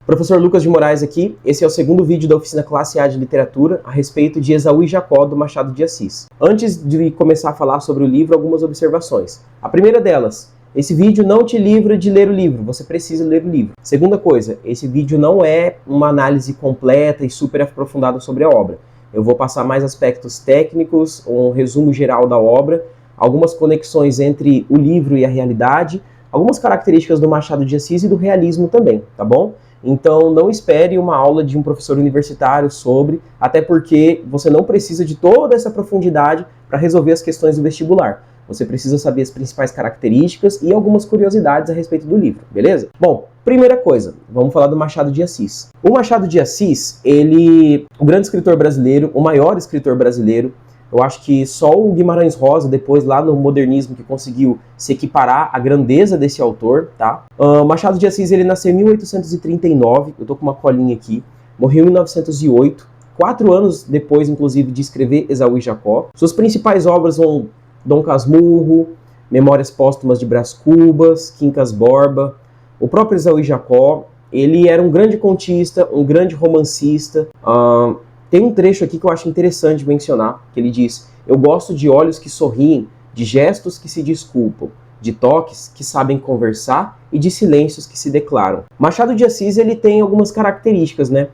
Professor Lucas de Moraes aqui, esse é o segundo vídeo da oficina Classe A de Literatura a respeito de Esaú e Jacó, do Machado de Assis. Antes de começar a falar sobre o livro, algumas observações. A primeira delas, esse vídeo não te livra de ler o livro, você precisa ler o livro. Segunda coisa, esse vídeo não é uma análise completa e super aprofundada sobre a obra. Eu vou passar mais aspectos técnicos, um resumo geral da obra, algumas conexões entre o livro e a realidade, algumas características do Machado de Assis e do realismo também, tá bom? Então não espere uma aula de um professor universitário sobre, até porque você não precisa de toda essa profundidade para resolver as questões do vestibular. Você precisa saber as principais características e algumas curiosidades a respeito do livro, beleza? Bom, primeira coisa, vamos falar do Machado de Assis. O Machado de Assis, o grande escritor brasileiro, o maior escritor brasileiro, eu acho que só o Guimarães Rosa, depois lá no modernismo, que conseguiu se equiparar à grandeza desse autor, tá? Machado de Assis, ele nasceu em 1839, eu tô com uma colinha aqui, morreu em 1908, 4 anos depois, inclusive, de escrever Esaú e Jacó. Suas principais obras são Dom Casmurro, Memórias Póstumas de Brás Cubas, Quincas Borba, o próprio Esaú e Jacó. Ele era um grande contista, um grande romancista. Tem um trecho aqui que eu acho interessante mencionar, que ele diz: eu gosto de olhos que sorriem, de gestos que se desculpam, de toques que sabem conversar e de silêncios que se declaram. Machado de Assis, ele tem algumas características, né,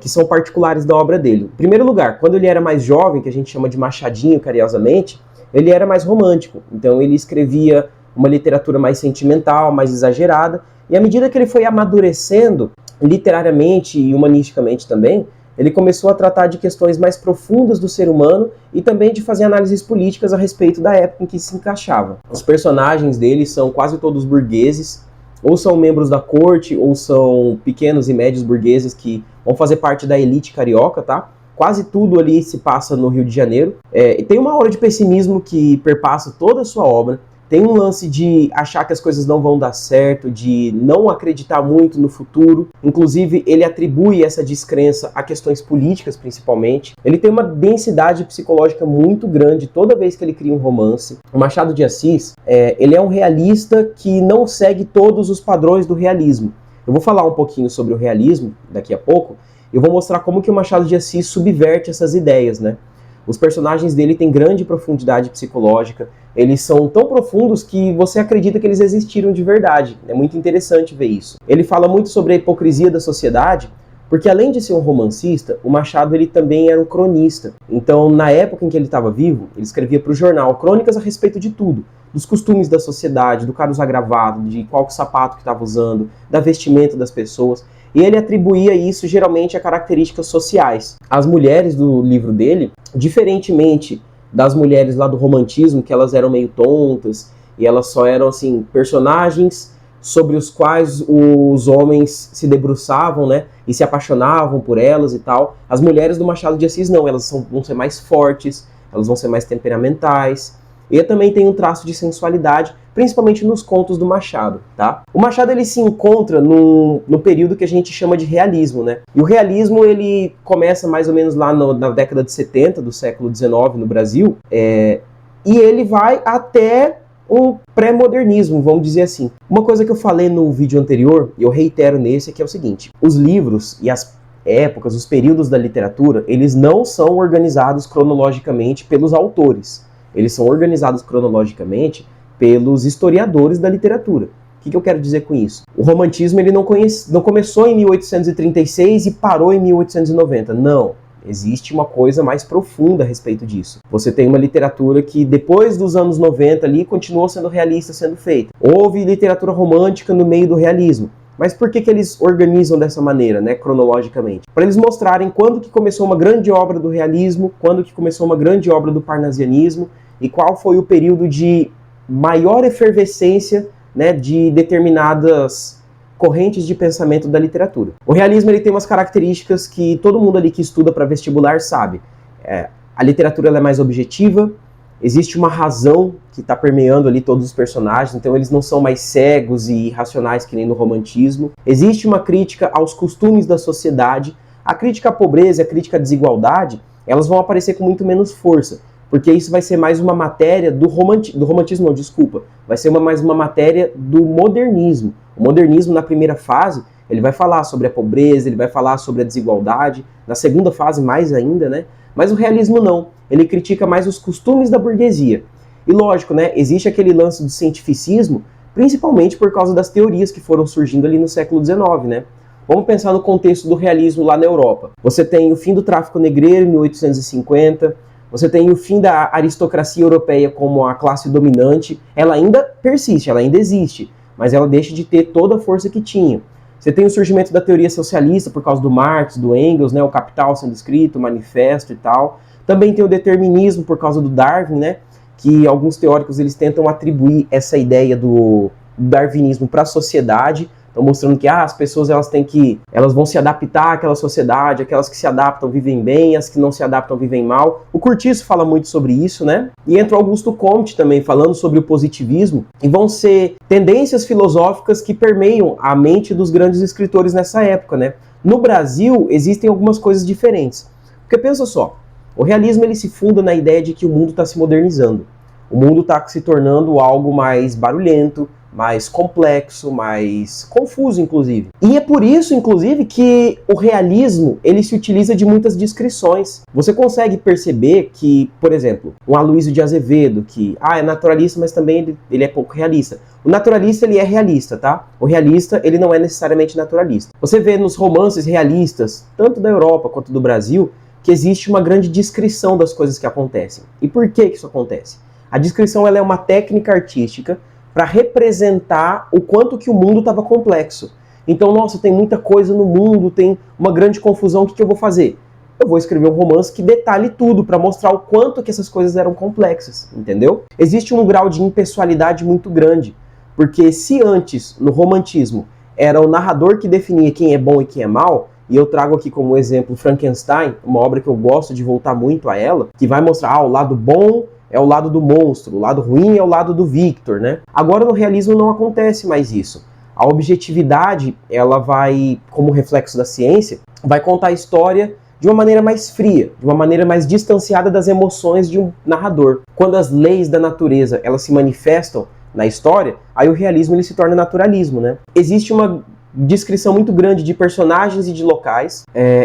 que são particulares da obra dele. Em primeiro lugar, quando ele era mais jovem, que a gente chama de Machadinho carinhosamente, ele era mais romântico, então ele escrevia uma literatura mais sentimental, mais exagerada, e à medida que ele foi amadurecendo, literariamente e humanisticamente também, ele começou a tratar de questões mais profundas do ser humano e também de fazer análises políticas a respeito da época em que se encaixava. Os personagens dele são quase todos burgueses, ou são membros da corte, ou são pequenos e médios burgueses que vão fazer parte da elite carioca, tá? Quase tudo ali se passa no Rio de Janeiro. E tem uma aura de pessimismo que perpassa toda a sua obra. Tem um lance de achar que as coisas não vão dar certo, de não acreditar muito no futuro. Inclusive, ele atribui essa descrença a questões políticas, principalmente. Ele tem uma densidade psicológica muito grande toda vez que ele cria um romance. O Machado de Assis, ele é um realista que não segue todos os padrões do realismo. Eu vou falar um pouquinho sobre o realismo daqui a pouco. Eu vou mostrar como que o Machado de Assis subverte essas ideias, né? Os personagens dele têm grande profundidade psicológica, eles são tão profundos que você acredita que eles existiram de verdade. É muito interessante ver isso. Ele fala muito sobre a hipocrisia da sociedade, porque além de ser um romancista, o Machado ele também era um cronista. Então, na época em que ele estava vivo, ele escrevia para o jornal crônicas a respeito de tudo. Dos costumes da sociedade, do cara usar gravado, de qual sapato que estava usando, da vestimenta das pessoas. E ele atribuía isso geralmente a características sociais. As mulheres do livro dele, diferentemente das mulheres lá do romantismo, que elas eram meio tontas, e elas só eram assim, personagens sobre os quais os homens se debruçavam, né, e se apaixonavam por elas e tal. As mulheres do Machado de Assis não, elas vão ser mais fortes, elas vão ser mais temperamentais. E também tem um traço de sensualidade, principalmente nos contos do Machado, tá? O Machado, ele se encontra no período que a gente chama de realismo, né? E o realismo, ele começa mais ou menos lá na década de 70 do século XIX no Brasil, e ele vai até o pré-modernismo, vamos dizer assim. Uma coisa que eu falei no vídeo anterior, e eu reitero nesse, que é o seguinte: os livros e as épocas, os períodos da literatura, eles não são organizados cronologicamente pelos autores. Eles são organizados cronologicamente pelos historiadores da literatura. O que eu quero dizer com isso? O romantismo ele não começou em 1836 e parou em 1890. Não. Existe uma coisa mais profunda a respeito disso. Você tem uma literatura que depois dos anos 90 ali continuou sendo realista sendo feita. Houve literatura romântica no meio do realismo. Mas por que eles organizam dessa maneira, né, cronologicamente? Para eles mostrarem quando que começou uma grande obra do realismo, quando que começou uma grande obra do parnasianismo e qual foi o período de maior efervescência, né, de determinadas correntes de pensamento da literatura. O realismo ele tem umas características que todo mundo ali que estuda para vestibular sabe. A literatura ela é mais objetiva, existe uma razão que está permeando ali todos os personagens, então eles não são mais cegos e irracionais que nem no romantismo. Existe uma crítica aos costumes da sociedade. A crítica à pobreza e a crítica à desigualdade, elas vão aparecer com muito menos força, porque isso vai ser mais uma matéria do romantismo, não, desculpa, vai ser mais uma matéria do modernismo. O modernismo, na primeira fase, Ele vai falar sobre a pobreza, ele vai falar sobre a desigualdade, na segunda fase mais ainda, né? Mas o realismo não. Ele critica mais os costumes da burguesia. E lógico, né? Existe aquele lance do cientificismo, principalmente por causa das teorias que foram surgindo ali no século XIX, né? Vamos pensar no contexto do realismo lá na Europa. Você tem o fim do tráfico negreiro em 1850, você tem o fim da aristocracia europeia como a classe dominante. Ela ainda persiste, ela ainda existe, mas ela deixa de ter toda a força que tinha. Você tem o surgimento da teoria socialista por causa do Marx, do Engels, né, o Capital sendo escrito, o Manifesto e tal. Também tem o determinismo por causa do Darwin, né, que alguns teóricos eles tentam atribuir essa ideia do darwinismo para a sociedade. Estão mostrando que as pessoas elas vão se adaptar àquela sociedade, aquelas que se adaptam vivem bem, as que não se adaptam vivem mal. O Curtiço fala muito sobre isso, né? E entra o Augusto Comte também falando sobre o positivismo, e vão ser tendências filosóficas que permeiam a mente dos grandes escritores nessa época, né? No Brasil existem algumas coisas diferentes. Porque pensa só, o realismo ele se funda na ideia de que o mundo está se modernizando. O mundo está se tornando algo mais barulhento, mais complexo, mais confuso, inclusive. E é por isso, inclusive, que o realismo ele se utiliza de muitas descrições. Você consegue perceber que, por exemplo, o Aloysio de Azevedo, que é naturalista, mas também ele é pouco realista. O naturalista, ele é realista, tá? O realista, ele não é necessariamente naturalista. Você vê nos romances realistas, tanto da Europa quanto do Brasil, que existe uma grande descrição das coisas que acontecem. E por que isso acontece? A descrição ela é uma técnica artística para representar o quanto que o mundo estava complexo. Então, nossa, tem muita coisa no mundo, tem uma grande confusão, o que eu vou fazer? Eu vou escrever um romance que detalhe tudo, para mostrar o quanto que essas coisas eram complexas, entendeu? Existe um grau de impessoalidade muito grande, porque se antes, no romantismo, era o narrador que definia quem é bom e quem é mal, e eu trago aqui como exemplo Frankenstein, uma obra que eu gosto de voltar muito a ela, que vai mostrar o lado bom é o lado do monstro, o lado ruim é o lado do Victor, né? Agora no realismo não acontece mais isso. A objetividade, ela vai, como reflexo da ciência, vai contar a história de uma maneira mais fria, de uma maneira mais distanciada das emoções de um narrador. Quando as leis da natureza, elas se manifestam na história, aí o realismo ele se torna naturalismo, né? Existe uma descrição muito grande de personagens e de locais.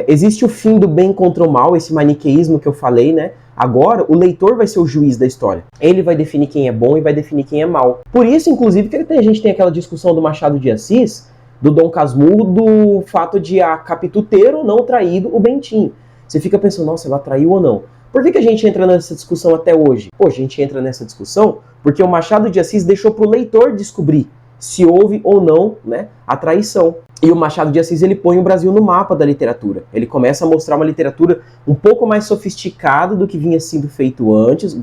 Existe o fim do bem contra o mal, esse maniqueísmo que eu falei, né? Agora, o leitor vai ser o juiz da história. Ele vai definir quem é bom e vai definir quem é mal. Por isso, inclusive, que a gente tem aquela discussão do Machado de Assis, do Dom Casmurro, do fato de a Capitu ter ou não traído o Bentinho. Você fica pensando, nossa, ela traiu ou não? Por que a gente entra nessa discussão até hoje? Pô, a gente entra nessa discussão porque o Machado de Assis deixou para o leitor descobrir se houve ou não, né, a traição. E o Machado de Assis ele põe o Brasil no mapa da literatura. Ele começa a mostrar uma literatura um pouco mais sofisticada do que vinha sendo feito antes,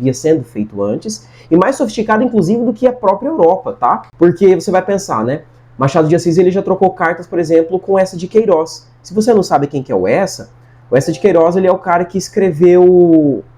e mais sofisticada, inclusive, do que a própria Europa, tá? Porque você vai pensar, né? Machado de Assis ele já trocou cartas, por exemplo, com Eça de Queiroz. Se você não sabe quem que é o Eça de Queiroz ele é o cara que escreveu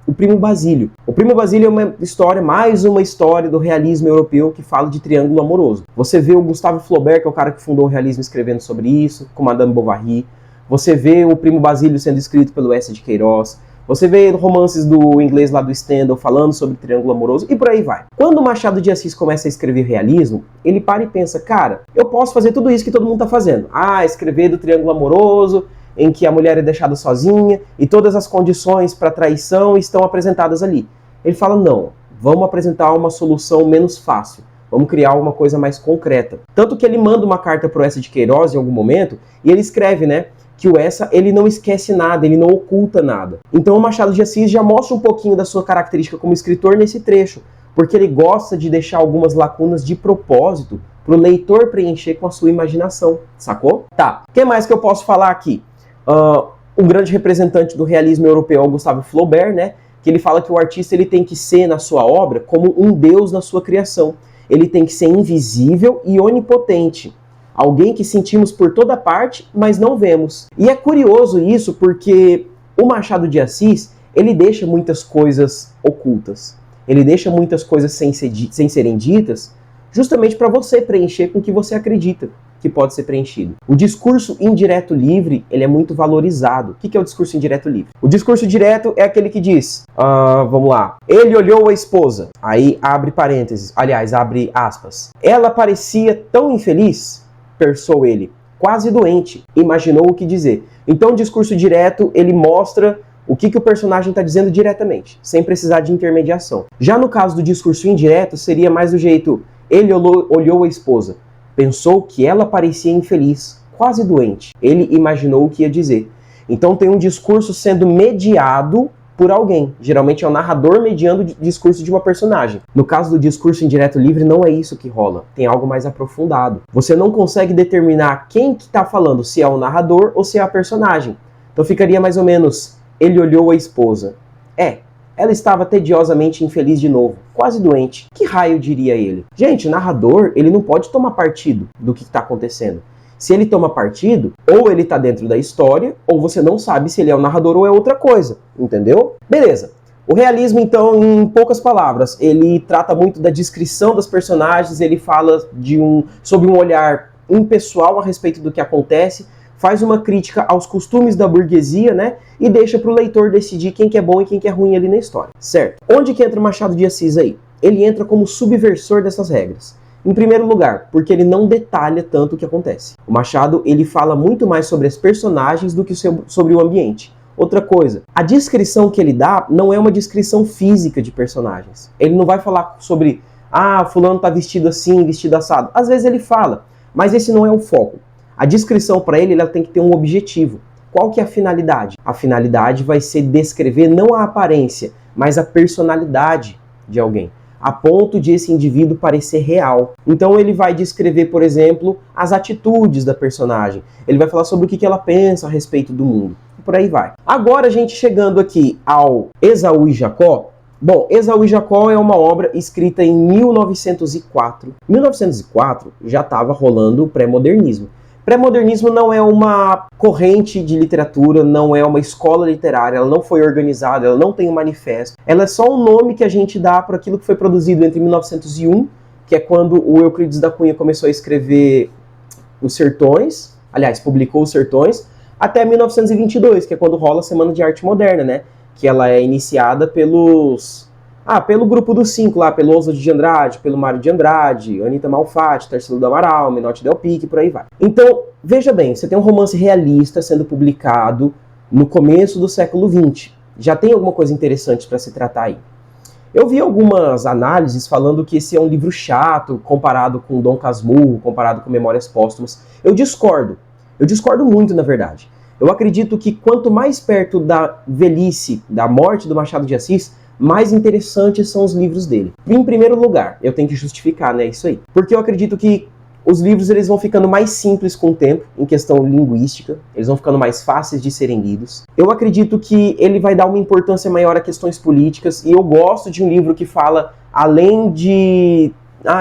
o Primo Basílio. O Primo Basílio é mais uma história do realismo europeu que fala de triângulo amoroso. Você vê o Gustave Flaubert, que é o cara que fundou o realismo, escrevendo sobre isso, com Madame Bovary. Você vê o Primo Basílio sendo escrito pelo Eça de Queiroz. Você vê romances do inglês lá do Stendhal falando sobre triângulo amoroso e por aí vai. Quando o Machado de Assis começa a escrever realismo, ele para e pensa, cara, eu posso fazer tudo isso que todo mundo tá fazendo. Escrever do triângulo amoroso, em que a mulher é deixada sozinha e todas as condições para traição estão apresentadas ali. Ele fala, não, vamos apresentar uma solução menos fácil. Vamos criar uma coisa mais concreta. Tanto que ele manda uma carta pro Eça de Queiroz em algum momento e ele escreve, né, que o Eça, ele não esquece nada, ele não oculta nada. Então o Machado de Assis já mostra um pouquinho da sua característica como escritor nesse trecho, porque ele gosta de deixar algumas lacunas de propósito pro leitor preencher com a sua imaginação, sacou? Tá, o que mais que eu posso falar aqui? Um grande representante do realismo europeu é o Gustave Flaubert, né? Que ele fala que o artista ele tem que ser, na sua obra, como um deus na sua criação. Ele tem que ser invisível e onipotente. Alguém que sentimos por toda parte, mas não vemos. E é curioso isso porque o Machado de Assis, ele deixa muitas coisas ocultas. Ele deixa muitas coisas sem serem ditas, justamente para você preencher com o que você acredita que pode ser preenchido. O discurso indireto livre, ele é muito valorizado. O que é o discurso indireto livre? O discurso direto é aquele que diz, vamos lá, ele olhou a esposa, aí abre parênteses, aliás, abre aspas. Ela parecia tão infeliz, pensou ele, quase doente, imaginou o que dizer. Então o discurso direto, ele mostra o que o personagem está dizendo diretamente, sem precisar de intermediação. Já no caso do discurso indireto, seria mais do jeito, ele olhou a esposa, pensou que ela parecia infeliz, quase doente. Ele imaginou o que ia dizer. Então tem um discurso sendo mediado por alguém. Geralmente é o narrador mediando o discurso de uma personagem. No caso do discurso indireto livre, não é isso que rola. Tem algo mais aprofundado. Você não consegue determinar quem que está falando, se é o narrador ou se é a personagem. Então ficaria mais ou menos, ele olhou a esposa. Ela estava tediosamente infeliz de novo, quase doente. Que raio diria ele? Gente, o narrador, ele não pode tomar partido do que está acontecendo. Se ele toma partido, ou ele está dentro da história, ou você não sabe se ele é o narrador ou é outra coisa, entendeu? Beleza. O realismo, então, em poucas palavras, ele trata muito da descrição dos personagens, ele fala sobre um olhar impessoal a respeito do que acontece, faz uma crítica aos costumes da burguesia, né? E deixa para o leitor decidir quem que é bom e quem que é ruim ali na história, certo? Onde que entra o Machado de Assis aí? Ele entra como subversor dessas regras. Em primeiro lugar, porque ele não detalha tanto o que acontece. O Machado, ele fala muito mais sobre as personagens do que sobre o ambiente. Outra coisa, a descrição que ele dá não é uma descrição física de personagens. Ele não vai falar sobre, fulano tá vestido assim, vestido assado. Às vezes ele fala, mas esse não é o foco. A descrição para ele, ela tem que ter um objetivo. Qual que é a finalidade? A finalidade vai ser descrever não a aparência, mas a personalidade de alguém, a ponto de esse indivíduo parecer real. Então ele vai descrever, por exemplo, as atitudes da personagem. Ele vai falar sobre o que ela pensa a respeito do mundo. E por aí vai. Agora a gente chegando aqui ao Esaú e Jacó. Bom, Esaú e Jacó é uma obra escrita em 1904. Em 1904 já estava rolando o pré-modernismo. Pré-modernismo não é uma corrente de literatura, não é uma escola literária, ela não foi organizada, ela não tem um manifesto. Ela é só um nome que a gente dá para aquilo que foi produzido entre 1901, que é quando o Euclides da Cunha começou a escrever Os Sertões, aliás, publicou Os Sertões, até 1922, que é quando rola a Semana de Arte Moderna, né? Que ela é iniciada pelo grupo dos 5 lá, pelo Oswald de Andrade, pelo Mário de Andrade, Anita Malfatti, Tarsila do Amaral, Menotti Del Pique, por aí vai. Então, veja bem, você tem um romance realista sendo publicado no começo do século XX. Já tem alguma coisa interessante para se tratar aí. Eu vi algumas análises falando que esse é um livro chato, comparado com Dom Casmurro, comparado com Memórias Póstumas. Eu discordo muito, na verdade. Eu acredito que quanto mais perto da velhice, da morte do Machado de Assis, mais interessantes são os livros dele. Em primeiro lugar, eu tenho que justificar, né, isso aí. Porque eu acredito que os livros eles vão ficando mais simples com o tempo, em questão linguística, eles vão ficando mais fáceis de serem lidos. Eu acredito que ele vai dar uma importância maior a questões políticas, e eu gosto de um livro que fala, além de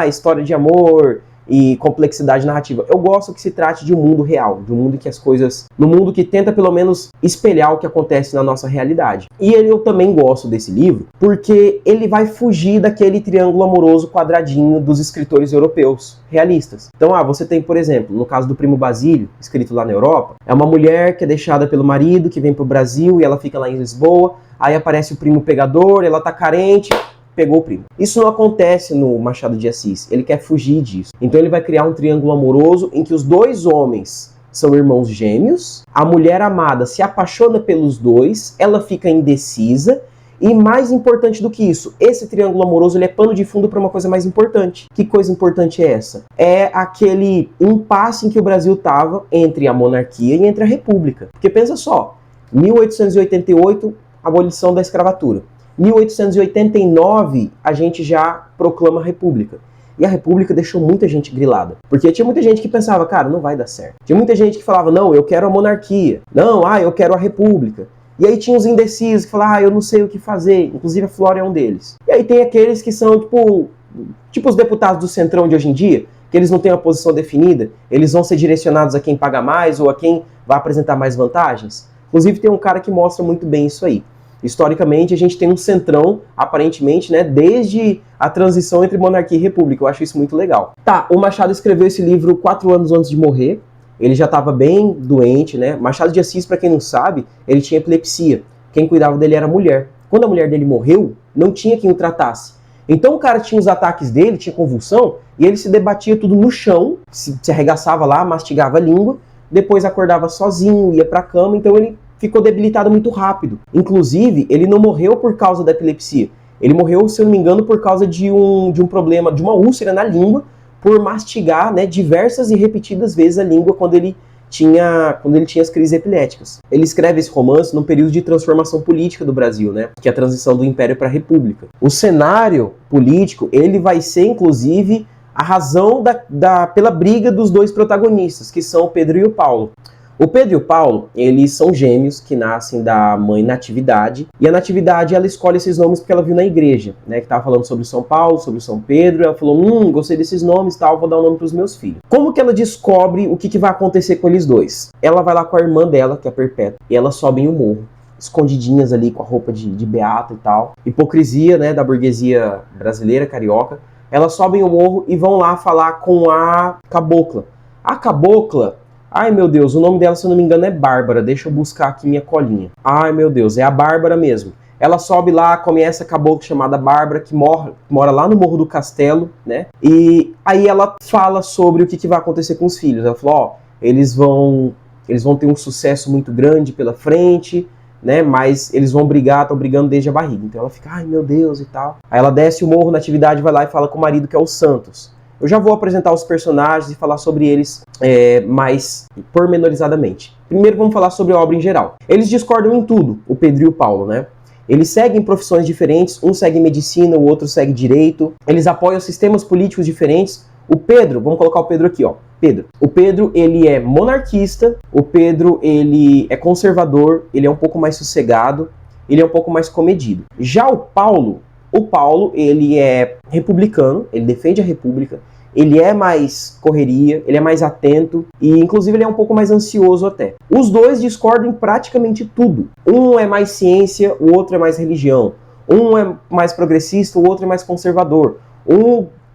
história de amor e complexidade narrativa, eu gosto que se trate de um mundo real, de um mundo que as coisas, no mundo que tenta pelo menos espelhar o que acontece na nossa realidade. E eu também gosto desse livro porque ele vai fugir daquele triângulo amoroso quadradinho dos escritores europeus realistas. Então, você tem, por exemplo, no caso do Primo Basílio, escrito lá na Europa, é uma mulher que é deixada pelo marido, que vem pro Brasil e ela fica lá em Lisboa, aí aparece o primo pegador, ela tá carente, pegou o primo. Isso não acontece no Machado de Assis, ele quer fugir disso. Então ele vai criar um triângulo amoroso em que os dois homens são irmãos gêmeos, a mulher amada se apaixona pelos dois, ela fica indecisa, e mais importante do que isso, esse triângulo amoroso ele é pano de fundo para uma coisa mais importante. Que coisa importante é essa? É aquele impasse em que o Brasil estava entre a monarquia e entre a república. Porque pensa só, 1888, abolição da escravatura. 1889, a gente já proclama a República. E a República deixou muita gente grilada. Porque tinha muita gente que pensava, cara, não vai dar certo. Tinha muita gente que falava, não, eu quero a monarquia. Não, eu quero a República. E aí tinha os indecisos que falavam, eu não sei o que fazer. Inclusive a Flora é um deles. E aí tem aqueles que são, tipo os deputados do Centrão de hoje em dia, que eles não têm uma posição definida, eles vão ser direcionados a quem paga mais ou a quem vai apresentar mais vantagens. Inclusive tem um cara que mostra muito bem isso aí. Historicamente, a gente tem um centrão, aparentemente, né, desde a transição entre monarquia e república. Eu acho isso muito legal. O Machado escreveu esse livro 4 anos antes de morrer. Ele já estava bem doente, né? Machado de Assis, para quem não sabe, ele tinha epilepsia. Quem cuidava dele era a mulher. Quando a mulher dele morreu, não tinha quem o tratasse. Então o cara tinha os ataques dele, tinha convulsão, e ele se debatia tudo no chão, se arregaçava lá, mastigava a língua, depois acordava sozinho, ia pra cama, então ele ficou debilitado muito rápido. Inclusive, ele não morreu por causa da epilepsia. Ele morreu, se eu não me engano, por causa de um problema, de uma úlcera na língua, por mastigar, né, diversas e repetidas vezes a língua quando ele tinha as crises epiléticas. Ele escreve esse romance num período de transformação política do Brasil, né, que é a transição do Império para a República. O cenário político, ele vai ser, inclusive, a razão pela briga dos dois protagonistas, que são o Pedro e o Paulo. O Pedro e o Paulo, eles são gêmeos que nascem da mãe Natividade, e a Natividade, ela escolhe esses nomes porque ela viu na igreja, né, que estava falando sobre São Paulo, sobre São Pedro, ela falou, gostei desses nomes, tal, vou dar um nome para os meus filhos. Como que ela descobre o que vai acontecer com eles dois? Ela vai lá com a irmã dela, que é a Perpétua, e elas sobem o morro, escondidinhas ali com a roupa de beata e tal. Hipocrisia, né, da burguesia brasileira, carioca. Elas sobem o morro e vão lá falar com a cabocla. A cabocla, ai meu Deus, o nome dela, se eu não me engano, é Bárbara. Deixa eu buscar aqui minha colinha. Ai meu Deus, é a Bárbara mesmo. Ela sobe lá, conhece a cabocla chamada Bárbara, que mora lá no Morro do Castelo, né? E aí ela fala sobre o que vai acontecer com os filhos. Ela falou, ó, eles vão ter um sucesso muito grande pela frente, né, mas eles vão brigar, estão brigando desde a barriga. Então ela fica, ai meu Deus e tal. Aí ela desce o morro, Natividade vai lá e fala com o marido, que é o Santos. Eu já vou apresentar os personagens e falar sobre eles mais pormenorizadamente. Primeiro vamos falar sobre a obra em geral. Eles discordam em tudo, o Pedro e o Paulo, né? Eles seguem profissões diferentes, um segue medicina, o outro segue direito. Eles apoiam sistemas políticos diferentes. O Pedro, vamos colocar o Pedro aqui, ó. Pedro. O Pedro, ele é monarquista, o Pedro, ele é conservador, ele é um pouco mais sossegado, ele é um pouco mais comedido. Já o Paulo, ele é republicano, ele defende a república, ele é mais correria, ele é mais atento e, inclusive, ele é um pouco mais ansioso até. Os dois discordam em praticamente tudo. Um é mais ciência, o outro é mais religião. Um é mais progressista, o outro é mais conservador.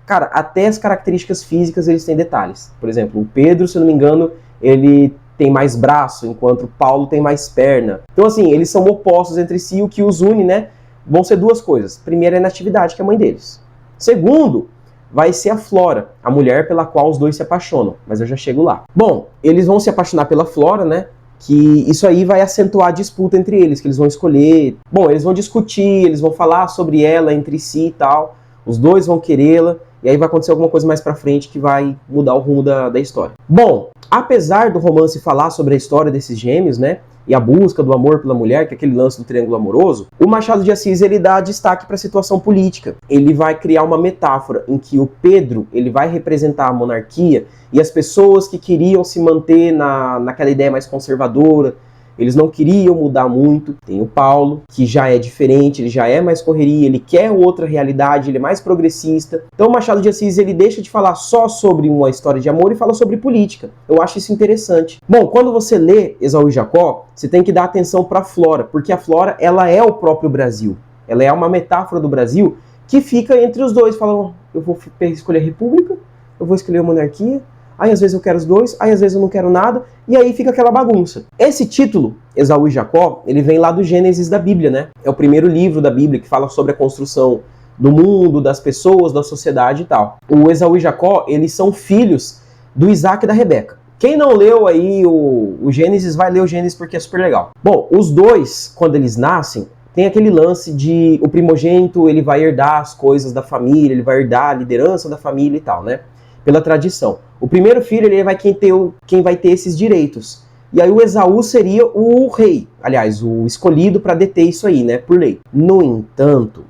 Cara, até as características físicas eles têm detalhes. Por exemplo, o Pedro, se eu não me engano, ele tem mais braço, enquanto o Paulo tem mais perna. Então, assim, eles são opostos entre si, o que os une, né, vão ser duas coisas. Primeiro é a Natividade, que é a mãe deles. Segundo, vai ser a Flora, a mulher pela qual os dois se apaixonam. Mas eu já chego lá. Bom, eles vão se apaixonar pela Flora, né, que isso aí vai acentuar a disputa entre eles, que eles vão escolher. Bom, eles vão discutir, eles vão falar sobre ela entre si e tal. Os dois vão querê-la. E aí vai acontecer alguma coisa mais pra frente que vai mudar o rumo da história. Bom, apesar do romance falar sobre a história desses gêmeos, né, e a busca do amor pela mulher, que é aquele lance do triângulo amoroso, o Machado de Assis, ele dá destaque para a situação política. Ele vai criar uma metáfora em que o Pedro, ele vai representar a monarquia e as pessoas que queriam se manter naquela ideia mais conservadora. Eles não queriam mudar muito. Tem o Paulo, que já é diferente, ele já é mais correria, ele quer outra realidade, ele é mais progressista. Então o Machado de Assis, ele deixa de falar só sobre uma história de amor e fala sobre política. Eu acho isso interessante. Bom, quando você lê Esaú e Jacó, você tem que dar atenção para a Flora, porque a Flora, ela é o próprio Brasil. Ela é uma metáfora do Brasil que fica entre os dois. Falam, eu vou escolher a república, eu vou escolher a monarquia, aí às vezes eu quero os dois, aí às vezes eu não quero nada, e aí fica aquela bagunça. Esse título, Esaú e Jacó, ele vem lá do Gênesis da Bíblia, né? É o primeiro livro da Bíblia que fala sobre a construção do mundo, das pessoas, da sociedade e tal. O Esaú e Jacó, eles são filhos do Isaac e da Rebeca. Quem não leu aí o Gênesis, vai ler o Gênesis porque é super legal. Bom, os dois, quando eles nascem, tem aquele lance de o primogênito, ele vai herdar as coisas da família, ele vai herdar a liderança da família e tal, né? Pela tradição. O primeiro filho, ele vai quem vai ter esses direitos. E aí o Esaú seria o rei, aliás, o escolhido para deter isso aí, né, por lei. No entanto,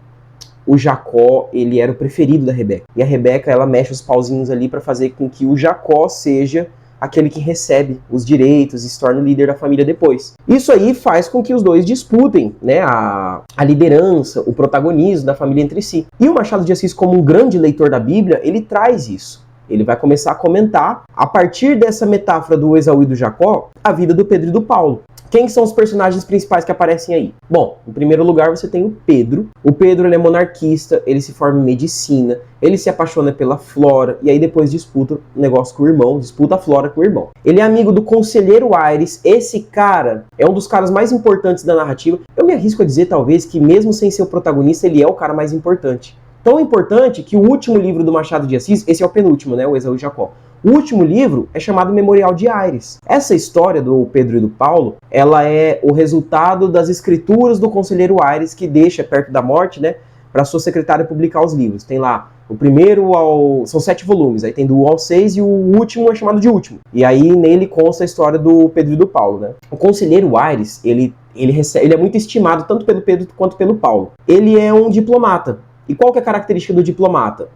o Jacó, ele era o preferido da Rebeca. E a Rebeca, ela mexe os pauzinhos ali para fazer com que o Jacó seja aquele que recebe os direitos e se torna o líder da família depois. Isso aí faz com que os dois disputem, né, a liderança, o protagonismo da família entre si. E o Machado de Assis, como um grande leitor da Bíblia, ele traz isso. Ele vai começar a comentar, a partir dessa metáfora do Esaú e do Jacó, a vida do Pedro e do Paulo. Quem são os personagens principais que aparecem aí? Bom, em primeiro lugar você tem o Pedro. O Pedro, ele é monarquista, ele se forma em medicina, ele se apaixona pela Flora, e aí depois disputa o negócio com o irmão, disputa a Flora com o irmão. Ele é amigo do conselheiro Aires. Esse cara é um dos caras mais importantes da narrativa. Eu me arrisco a dizer, talvez, que mesmo sem ser o protagonista, ele é o cara mais importante. Tão importante que o último livro do Machado de Assis, esse é o penúltimo, né, o Esaú e Jacó. O último livro é chamado Memorial de Aires. Essa história do Pedro e do Paulo, ela é o resultado das escrituras do conselheiro Aires, que deixa perto da morte, né, para sua secretária publicar os livros. Tem lá o primeiro são 7 volumes, aí tem do 1 ao 6 e o último é chamado de último. E aí nele consta a história do Pedro e do Paulo, né? O conselheiro Aires, ele é muito estimado tanto pelo Pedro quanto pelo Paulo. Ele é um diplomata. E qual que é a característica do diplomata?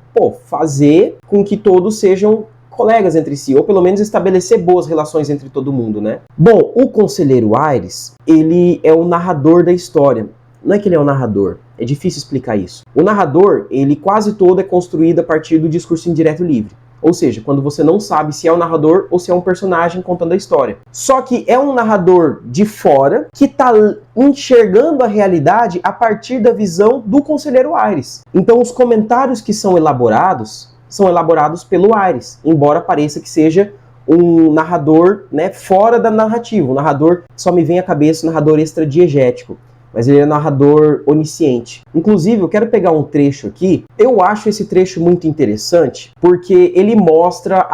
Fazer com que todos sejam colegas entre si, ou pelo menos estabelecer boas relações entre todo mundo, né? Bom, o conselheiro Aires, ele é o narrador da história. Não é que ele é o narrador, é difícil explicar isso. O narrador, ele quase todo é construído a partir do discurso indireto livre. Ou seja, quando você não sabe se é o narrador ou se é um personagem contando a história. Só que é um narrador de fora que está enxergando a realidade a partir da visão do conselheiro Aires. Então os comentários que são elaborados pelo Aires, embora pareça que seja um narrador, né, fora da narrativa. O narrador, só me vem à cabeça o narrador extradiegético, mas ele é narrador onisciente. Inclusive, eu quero pegar um trecho aqui. Eu acho esse trecho muito interessante, porque ele mostra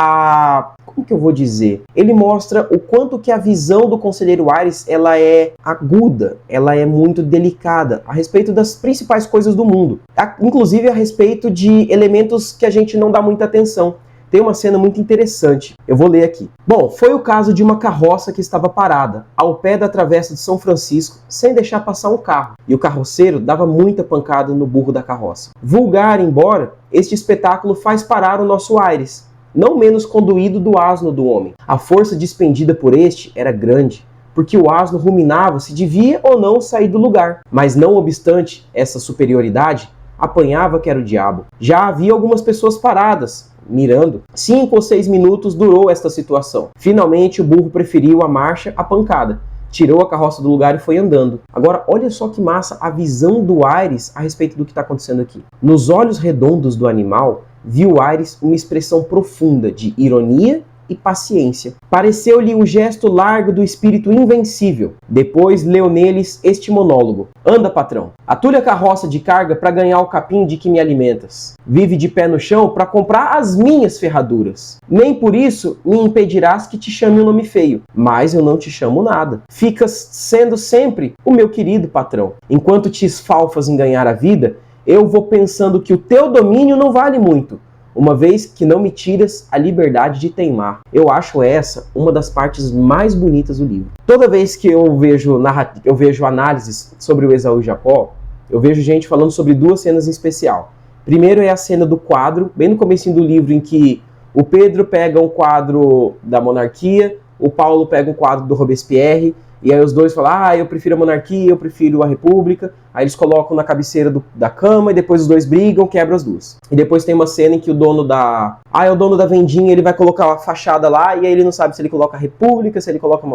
como que eu vou dizer? Ele mostra o quanto que a visão do conselheiro Aires, ela é aguda, ela é muito delicada, a respeito das principais coisas do mundo. Inclusive a respeito de elementos que a gente não dá muita atenção. Tem uma cena muito interessante, eu vou ler aqui. Bom, foi o caso de uma carroça que estava parada ao pé da travessa de São Francisco, sem deixar passar um carro, e o carroceiro dava muita pancada no burro da carroça. Vulgar, embora, este espetáculo faz parar o nosso Aires, não menos conduído do asno do homem. A força despendida por este era grande, porque o asno ruminava se devia ou não sair do lugar, mas não obstante essa superioridade, apanhava que era o diabo. Já havia algumas pessoas paradas, mirando. 5 ou 6 minutos durou esta situação. Finalmente o burro preferiu a marcha à pancada. Tirou a carroça do lugar e foi andando. Agora, olha só que massa a visão do Aires a respeito do que está acontecendo aqui. Nos olhos redondos do animal, viu Aires uma expressão profunda de ironia e paciência. Pareceu-lhe um gesto largo do espírito invencível. Depois leu neles este monólogo. Anda, patrão, atule a carroça de carga para ganhar o capim de que me alimentas. Vive de pé no chão para comprar as minhas ferraduras. Nem por isso me impedirás que te chame um nome feio. Mas eu não te chamo nada. Ficas sendo sempre o meu querido patrão. Enquanto te esfalfas em ganhar a vida, eu vou pensando que o teu domínio não vale muito, uma vez que não me tiras a liberdade de teimar. Eu acho essa uma das partes mais bonitas do livro. Toda vez que eu vejo análises sobre o Esaú e Jacó, eu vejo gente falando sobre 2 cenas em especial. Primeiro é a cena do quadro, bem no comecinho do livro, em que o Pedro pega um quadro da monarquia, o Paulo pega um quadro do Robespierre, e aí os dois falam, eu prefiro a monarquia, eu prefiro a república. Aí eles colocam na cabeceira da cama e depois os dois brigam, quebram as duas. E depois tem uma cena em que o dono da vendinha, ele vai colocar uma fachada lá e aí ele não sabe se ele coloca a república, se ele coloca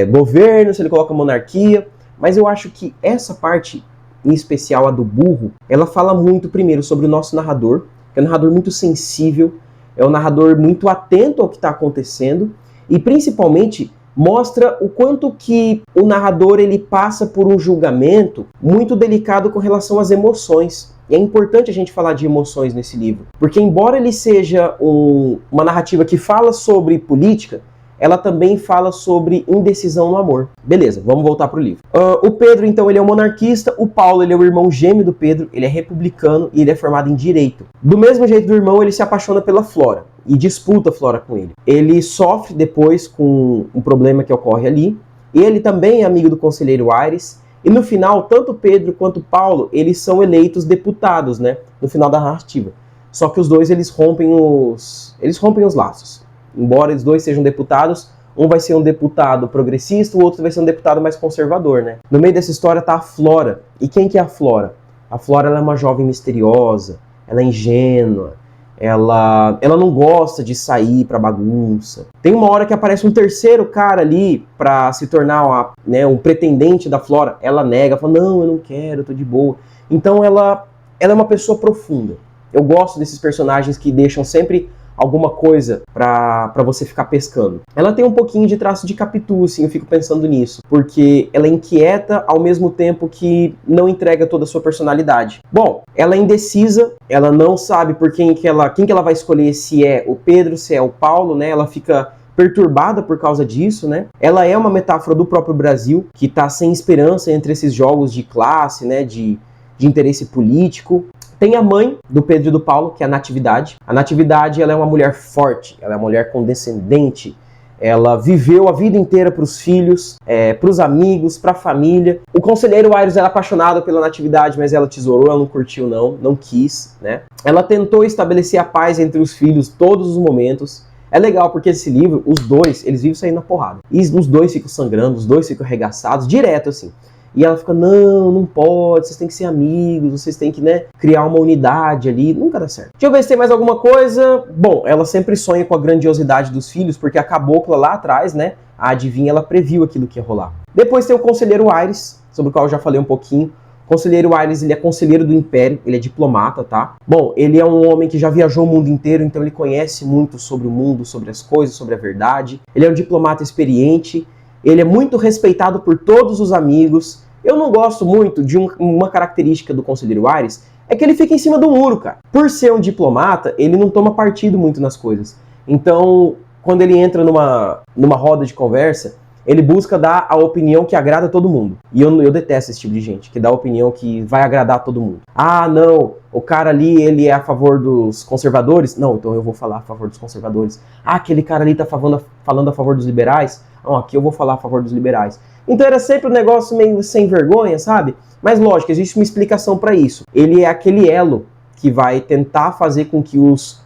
governo, se ele coloca monarquia. Mas eu acho que essa parte, em especial a do burro, ela fala muito primeiro sobre o nosso narrador, que é um narrador muito sensível, é um narrador muito atento ao que está acontecendo e principalmente mostra o quanto que o narrador ele passa por um julgamento muito delicado com relação às emoções. E é importante a gente falar de emoções nesse livro, porque embora ele seja uma narrativa que fala sobre política, ela também fala sobre indecisão no amor. Beleza, vamos voltar para o livro. O Pedro, então, ele é um monarquista, o Paulo, ele é o irmão gêmeo do Pedro, ele é republicano e ele é formado em Direito. Do mesmo jeito do irmão, ele se apaixona pela Flora e disputa a Flora com ele. Ele sofre depois com um problema que ocorre ali, e ele também é amigo do conselheiro Aires, e no final, tanto Pedro quanto Paulo, eles são eleitos deputados, né, no final da narrativa. Só que os dois, eles rompem os laços. Embora os dois sejam deputados, um vai ser um deputado progressista, o outro vai ser um deputado mais conservador, né? No meio dessa história tá a Flora. E quem que é a Flora? A Flora, ela é uma jovem misteriosa, ela é ingênua, ela não gosta de sair pra bagunça. Tem uma hora que aparece um terceiro cara ali pra se tornar um pretendente da Flora. Ela nega, fala, não, eu não quero, eu tô de boa. Então ela é uma pessoa profunda. Eu gosto desses personagens que deixam sempre alguma coisa pra você ficar pescando. Ela tem um pouquinho de traço de Capitu, assim, eu fico pensando nisso, porque ela é inquieta ao mesmo tempo que não entrega toda a sua personalidade. Bom, ela é indecisa, ela não sabe por quem que ela vai escolher, se é o Pedro, se é o Paulo, né? Ela fica perturbada por causa disso, né? Ela é uma metáfora do próprio Brasil, que tá sem esperança entre esses jogos de classe, né? De interesse político. Tem a mãe do Pedro e do Paulo, que é a Natividade. A Natividade, ela é uma mulher forte, ela é uma mulher condescendente, ela viveu a vida inteira para os filhos, para os amigos, para a família. O conselheiro Aires era apaixonado pela Natividade, mas ela tesourou, ela não curtiu não quis, né? Ela tentou estabelecer a paz entre os filhos todos os momentos. É legal porque esse livro, os dois, eles vivem saindo na porrada. E os dois ficam sangrando, os dois ficam arregaçados, direto assim. E ela fica, não pode, vocês têm que ser amigos, vocês têm que, né, criar uma unidade ali, nunca dá certo. Deixa eu ver se tem mais alguma coisa. Bom, ela sempre sonha com a grandiosidade dos filhos, porque a cabocla lá atrás, né, a adivinha, ela previu aquilo que ia rolar. Depois tem o conselheiro Aires, sobre o qual eu já falei um pouquinho. O conselheiro Aires, ele é conselheiro do Império, ele é diplomata, tá? Bom, ele é um homem que já viajou o mundo inteiro, então ele conhece muito sobre o mundo, sobre as coisas, sobre a verdade. Ele é um diplomata experiente. Ele é muito respeitado por todos os amigos. Eu não gosto muito de uma característica do conselheiro Aires, é que ele fica em cima do muro, cara. Por ser um diplomata, ele não toma partido muito nas coisas. Então, quando ele entra numa roda de conversa, ele busca dar a opinião que agrada a todo mundo. E eu detesto esse tipo de gente, que dá a opinião que vai agradar a todo mundo. Ah, não, o cara ali, ele é a favor dos conservadores? Não, então eu vou falar a favor dos conservadores. Ah, aquele cara ali tá falando a favor dos liberais? Não, aqui eu vou falar a favor dos liberais. Então era sempre um negócio meio sem vergonha, sabe? Mas lógico, existe uma explicação para isso. Ele é aquele elo que vai tentar fazer com que os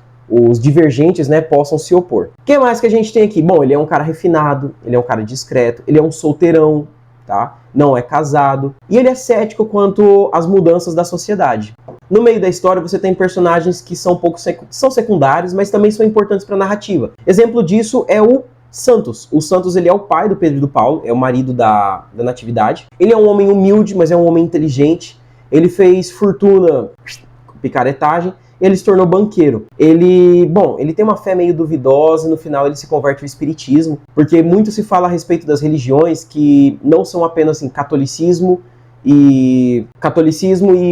divergentes, né, possam se opor. O que mais que a gente tem aqui? Bom, ele é um cara refinado, ele é um cara discreto, ele é um solteirão, tá? Não é casado. E ele é cético quanto às mudanças da sociedade. No meio da história você tem personagens que são são secundários, mas também são importantes para a narrativa. Exemplo disso é o Santos. O Santos, ele é o pai do Pedro e do Paulo, é o marido da Natividade. Ele é um homem humilde, mas é um homem inteligente. Ele fez fortuna com picaretagem. Ele se tornou banqueiro. Ele tem uma fé meio duvidosa, e no final ele se converte ao espiritismo, porque muito se fala a respeito das religiões que não são apenas assim, catolicismo e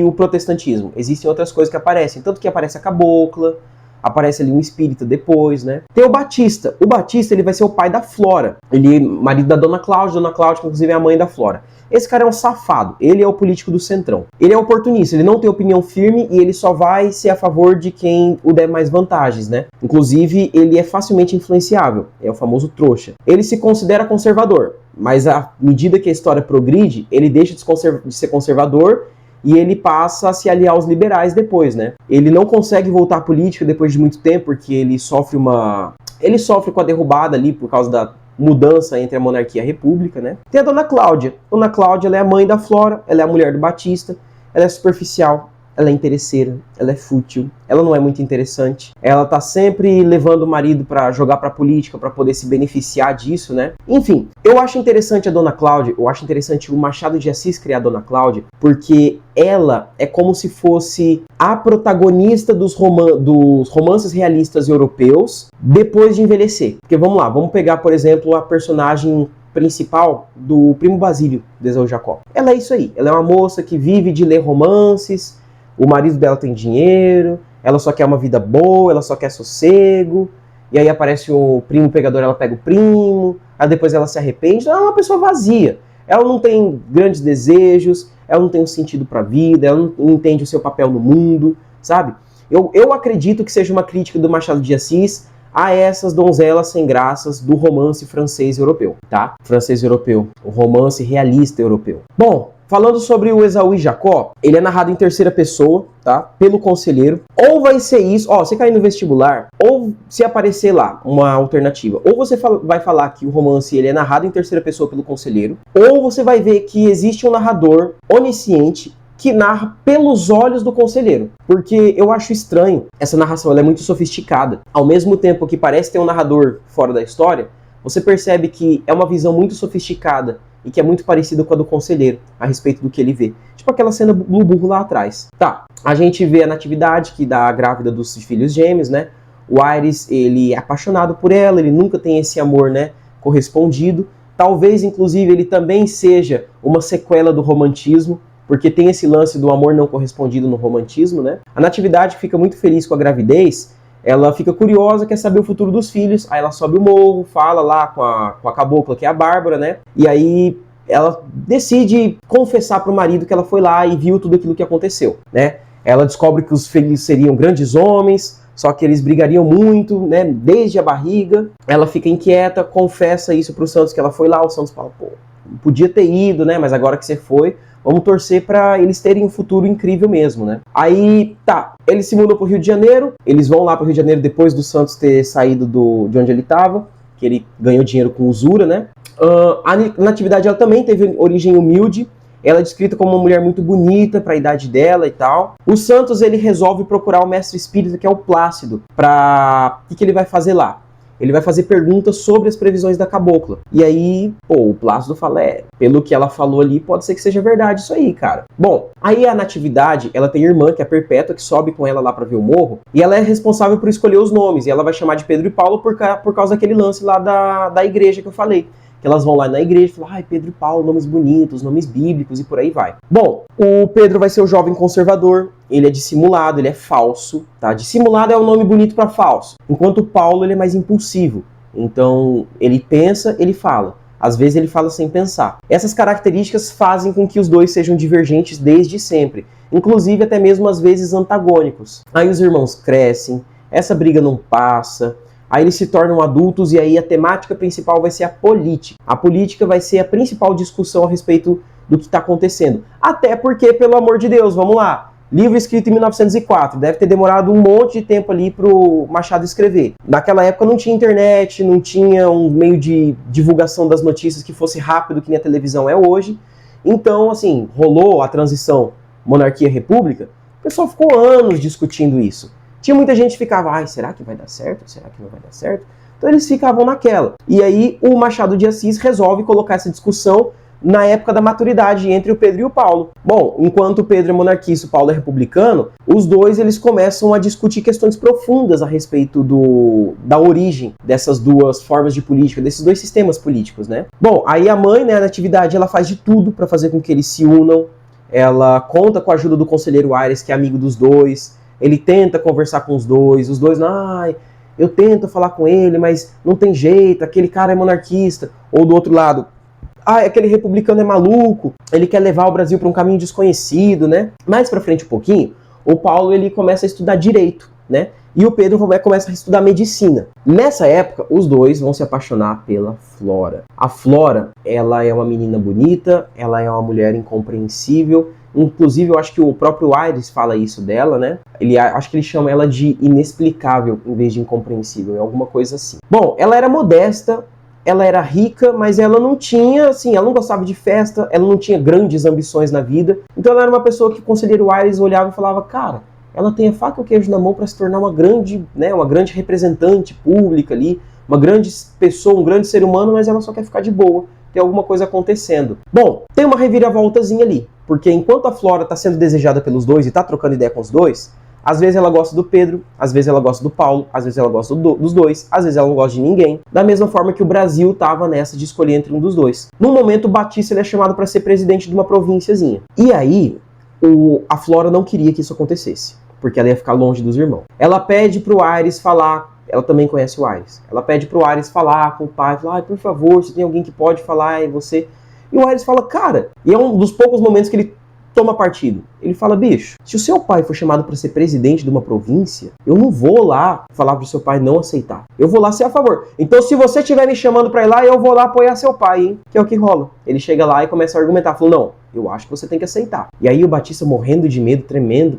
o protestantismo. Existem outras coisas que aparecem, tanto que aparece a cabocla, aparece ali um espírita depois, né? Tem o Batista. O Batista, ele vai ser o pai da Flora. Ele é marido da Dona Cláudia, que inclusive é a mãe da Flora. Esse cara é um safado, ele é o político do centrão. Ele é oportunista, ele não tem opinião firme e ele só vai ser a favor de quem o der mais vantagens, né? Inclusive, ele é facilmente influenciável, é o famoso trouxa. Ele se considera conservador, mas à medida que a história progride, ele deixa de ser conservador e ele passa a se aliar aos liberais depois, né? Ele não consegue voltar à política depois de muito tempo, porque ele sofre com a derrubada ali por causa da mudança entre a monarquia e a república, né? Tem a Dona Cláudia. Dona Cláudia, ela é a mãe da Flora, ela é a mulher do Batista, ela é superficial, ela é interesseira, ela é fútil, ela não é muito interessante. Ela tá sempre levando o marido pra jogar pra política, pra poder se beneficiar disso, né? Enfim, eu acho interessante a Dona Cláudia, eu acho interessante o Machado de Assis criar a Dona Cláudia, porque ela é como se fosse a protagonista dos romances realistas europeus depois de envelhecer. Porque vamos lá, vamos pegar, por exemplo, a personagem principal do Primo Basílio, de Esaú Jacó. Ela é isso aí, ela é uma moça que vive de ler romances, o marido dela tem dinheiro, ela só quer uma vida boa, ela só quer sossego, e aí aparece o primo pegador, ela pega o primo, aí depois ela se arrepende. Ela é uma pessoa vazia, ela não tem grandes desejos, ela não tem um sentido pra vida, ela não entende o seu papel no mundo, sabe? Eu acredito que seja uma crítica do Machado de Assis a essas donzelas sem graças do romance francês europeu, tá? Francês europeu, o romance realista europeu. Bom, falando sobre o Esaú e Jacó, ele é narrado em terceira pessoa, tá? Pelo conselheiro. Ou vai ser isso, você cair no vestibular, ou se aparecer lá uma alternativa, ou você vai falar que o romance ele é narrado em terceira pessoa pelo conselheiro, ou você vai ver que existe um narrador onisciente que narra pelos olhos do conselheiro. Porque eu acho estranho, essa narração ela é muito sofisticada. Ao mesmo tempo que parece ter um narrador fora da história, você percebe que é uma visão muito sofisticada e que é muito parecida com a do conselheiro, a respeito do que ele vê. Tipo aquela cena do burro lá atrás. Tá, a gente vê a Natividade, que dá a grávida dos filhos gêmeos, né? O Aires, ele é apaixonado por ela, ele nunca tem esse amor, né, correspondido. Talvez, inclusive, ele também seja uma sequela do romantismo, porque tem esse lance do amor não correspondido no romantismo, né? A Natividade fica muito feliz com a gravidez, ela fica curiosa, quer saber o futuro dos filhos, aí ela sobe o morro, fala lá com a cabocla, que é a Bárbara, né? E aí ela decide confessar para o marido que ela foi lá e viu tudo aquilo que aconteceu, né? Ela descobre que os filhos seriam grandes homens, só que eles brigariam muito, né? Desde a barriga. Ela fica inquieta, confessa isso para o Santos, que ela foi lá. O Santos fala, pô, podia ter ido, né? Mas agora que você foi, vamos torcer para eles terem um futuro incrível mesmo, né? Aí, tá, eles se mudam pro Rio de Janeiro, eles vão lá pro Rio de Janeiro depois do Santos ter saído de onde ele estava, que ele ganhou dinheiro com usura, né? A Natividade, ela também teve origem humilde, ela é descrita como uma mulher muito bonita para a idade dela e tal. O Santos, ele resolve procurar o mestre espírita, que é o Plácido, para... O que ele vai fazer lá? Ele vai fazer perguntas sobre as previsões da cabocla. E aí, pô, o Plácido fala, pelo que ela falou ali, pode ser que seja verdade isso aí, cara. Bom, aí a Natividade, ela tem irmã, que é a Perpétua, que sobe com ela lá pra ver o morro, e ela é responsável por escolher os nomes, e ela vai chamar de Pedro e Paulo por causa daquele lance lá da igreja que eu falei. Que elas vão lá na igreja e falam, ai, Pedro e Paulo, nomes bonitos, nomes bíblicos e por aí vai. Bom, o Pedro vai ser o jovem conservador, ele é dissimulado, ele é falso, tá? Dissimulado é um nome bonito para falso, enquanto o Paulo, ele é mais impulsivo. Então, ele pensa, ele fala. Às vezes ele fala sem pensar. Essas características fazem com que os dois sejam divergentes desde sempre, inclusive até mesmo às vezes antagônicos. Aí os irmãos crescem, essa briga não passa. Aí eles se tornam adultos e aí a temática principal vai ser a política. A política vai ser a principal discussão a respeito do que está acontecendo. Até porque, pelo amor de Deus, vamos lá. Livro escrito em 1904, deve ter demorado um monte de tempo ali para o Machado escrever. Naquela época não tinha internet, não tinha um meio de divulgação das notícias que fosse rápido, que nem a televisão é hoje. Então, assim, rolou a transição monarquia-república, o pessoal ficou anos discutindo isso. Tinha muita gente que ficava, ai, será que vai dar certo? Será que não vai dar certo? Então eles ficavam naquela. E aí o Machado de Assis resolve colocar essa discussão na época da maturidade entre o Pedro e o Paulo. Bom, enquanto o Pedro é monarquista e o Paulo é republicano, os dois eles começam a discutir questões profundas a respeito da origem dessas duas formas de política, desses dois sistemas políticos, né? Bom, aí a mãe, né, a Natividade, ela faz de tudo para fazer com que eles se unam. Ela conta com a ajuda do conselheiro Aires, que é amigo dos dois. Ele tenta conversar com os dois, ai, eu tento falar com ele, mas não tem jeito, aquele cara é monarquista. Ou do outro lado, aquele republicano é maluco, ele quer levar o Brasil para um caminho desconhecido, né? Mais pra frente um pouquinho, o Paulo ele começa a estudar direito, né? E o Pedro começa a estudar medicina. Nessa época, os dois vão se apaixonar pela Flora. A Flora, ela é uma menina bonita, ela é uma mulher incompreensível. Inclusive, eu acho que o próprio Aires fala isso dela, né? Acho que ele chama ela de inexplicável em vez de incompreensível, é alguma coisa assim. Bom, ela era modesta, ela era rica, mas ela não tinha, assim, ela não gostava de festa, ela não tinha grandes ambições na vida. Então ela era uma pessoa que o conselheiro Aires olhava e falava, cara, ela tem a faca e o queijo na mão para se tornar uma grande representante pública ali, uma grande pessoa, um grande ser humano, mas ela só quer ficar de boa. Tem alguma coisa acontecendo. Bom, tem uma reviravoltazinha ali, porque enquanto a Flora está sendo desejada pelos dois e está trocando ideia com os dois, às vezes ela gosta do Pedro, às vezes ela gosta do Paulo, às vezes ela gosta dos dois, às vezes ela não gosta de ninguém, da mesma forma que o Brasil estava nessa de escolher entre um dos dois. No momento, o Batista ele é chamado para ser presidente de uma provínciazinha. E aí, a Flora não queria que isso acontecesse, porque ela ia ficar longe dos irmãos. Ela pede para o Aires falar. Ela também conhece o Aires. Ela pede pro Aires falar com o pai, fala, por favor, se tem alguém que pode falar, é você. E o Aires fala, cara, e é um dos poucos momentos que ele toma partido. Ele fala, bicho, se o seu pai for chamado para ser presidente de uma província, eu não vou lá falar pro seu pai não aceitar. Eu vou lá ser a favor. Então, se você estiver me chamando para ir lá, eu vou lá apoiar seu pai, hein? Que é o que rola. Ele chega lá e começa a argumentar, falou, não, eu acho que você tem que aceitar. E aí o Batista morrendo de medo, tremendo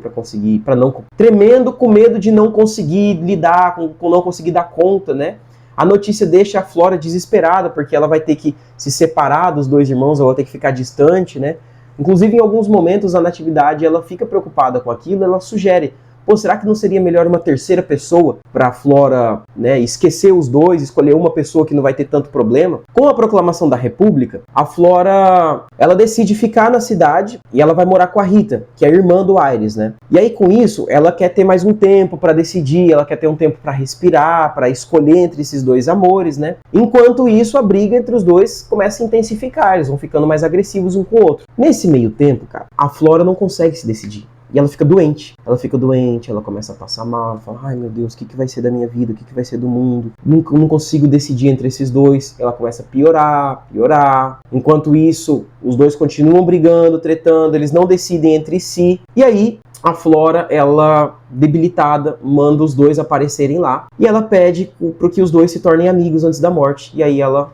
tremendo com medo de não conseguir lidar, com não conseguir dar conta, né? A notícia deixa a Flora desesperada, porque ela vai ter que se separar dos dois irmãos, ela vai ter que ficar distante, né? Inclusive, em alguns momentos, a Natividade ela fica preocupada com aquilo, ela sugere, pô, será que não seria melhor uma terceira pessoa para a Flora, né, esquecer os dois, escolher uma pessoa que não vai ter tanto problema? Com a proclamação da República, a Flora, ela decide ficar na cidade e ela vai morar com a Rita, que é a irmã do Aires, né? E aí com isso, ela quer ter mais um tempo para decidir, ela quer ter um tempo para respirar, para escolher entre esses dois amores, né? Enquanto isso, a briga entre os dois começa a intensificar, eles vão ficando mais agressivos um com o outro. Nesse meio tempo, cara, a Flora não consegue se decidir. E ela fica doente, ela começa a passar mal, fala, ai meu Deus, o que vai ser da minha vida, o que vai ser do mundo? Não consigo decidir entre esses dois. Ela começa a piorar. Enquanto isso, os dois continuam brigando, tretando, eles não decidem entre si. E aí, a Flora, ela, debilitada, manda os dois aparecerem lá. E ela pede para que os dois se tornem amigos antes da morte. E aí ela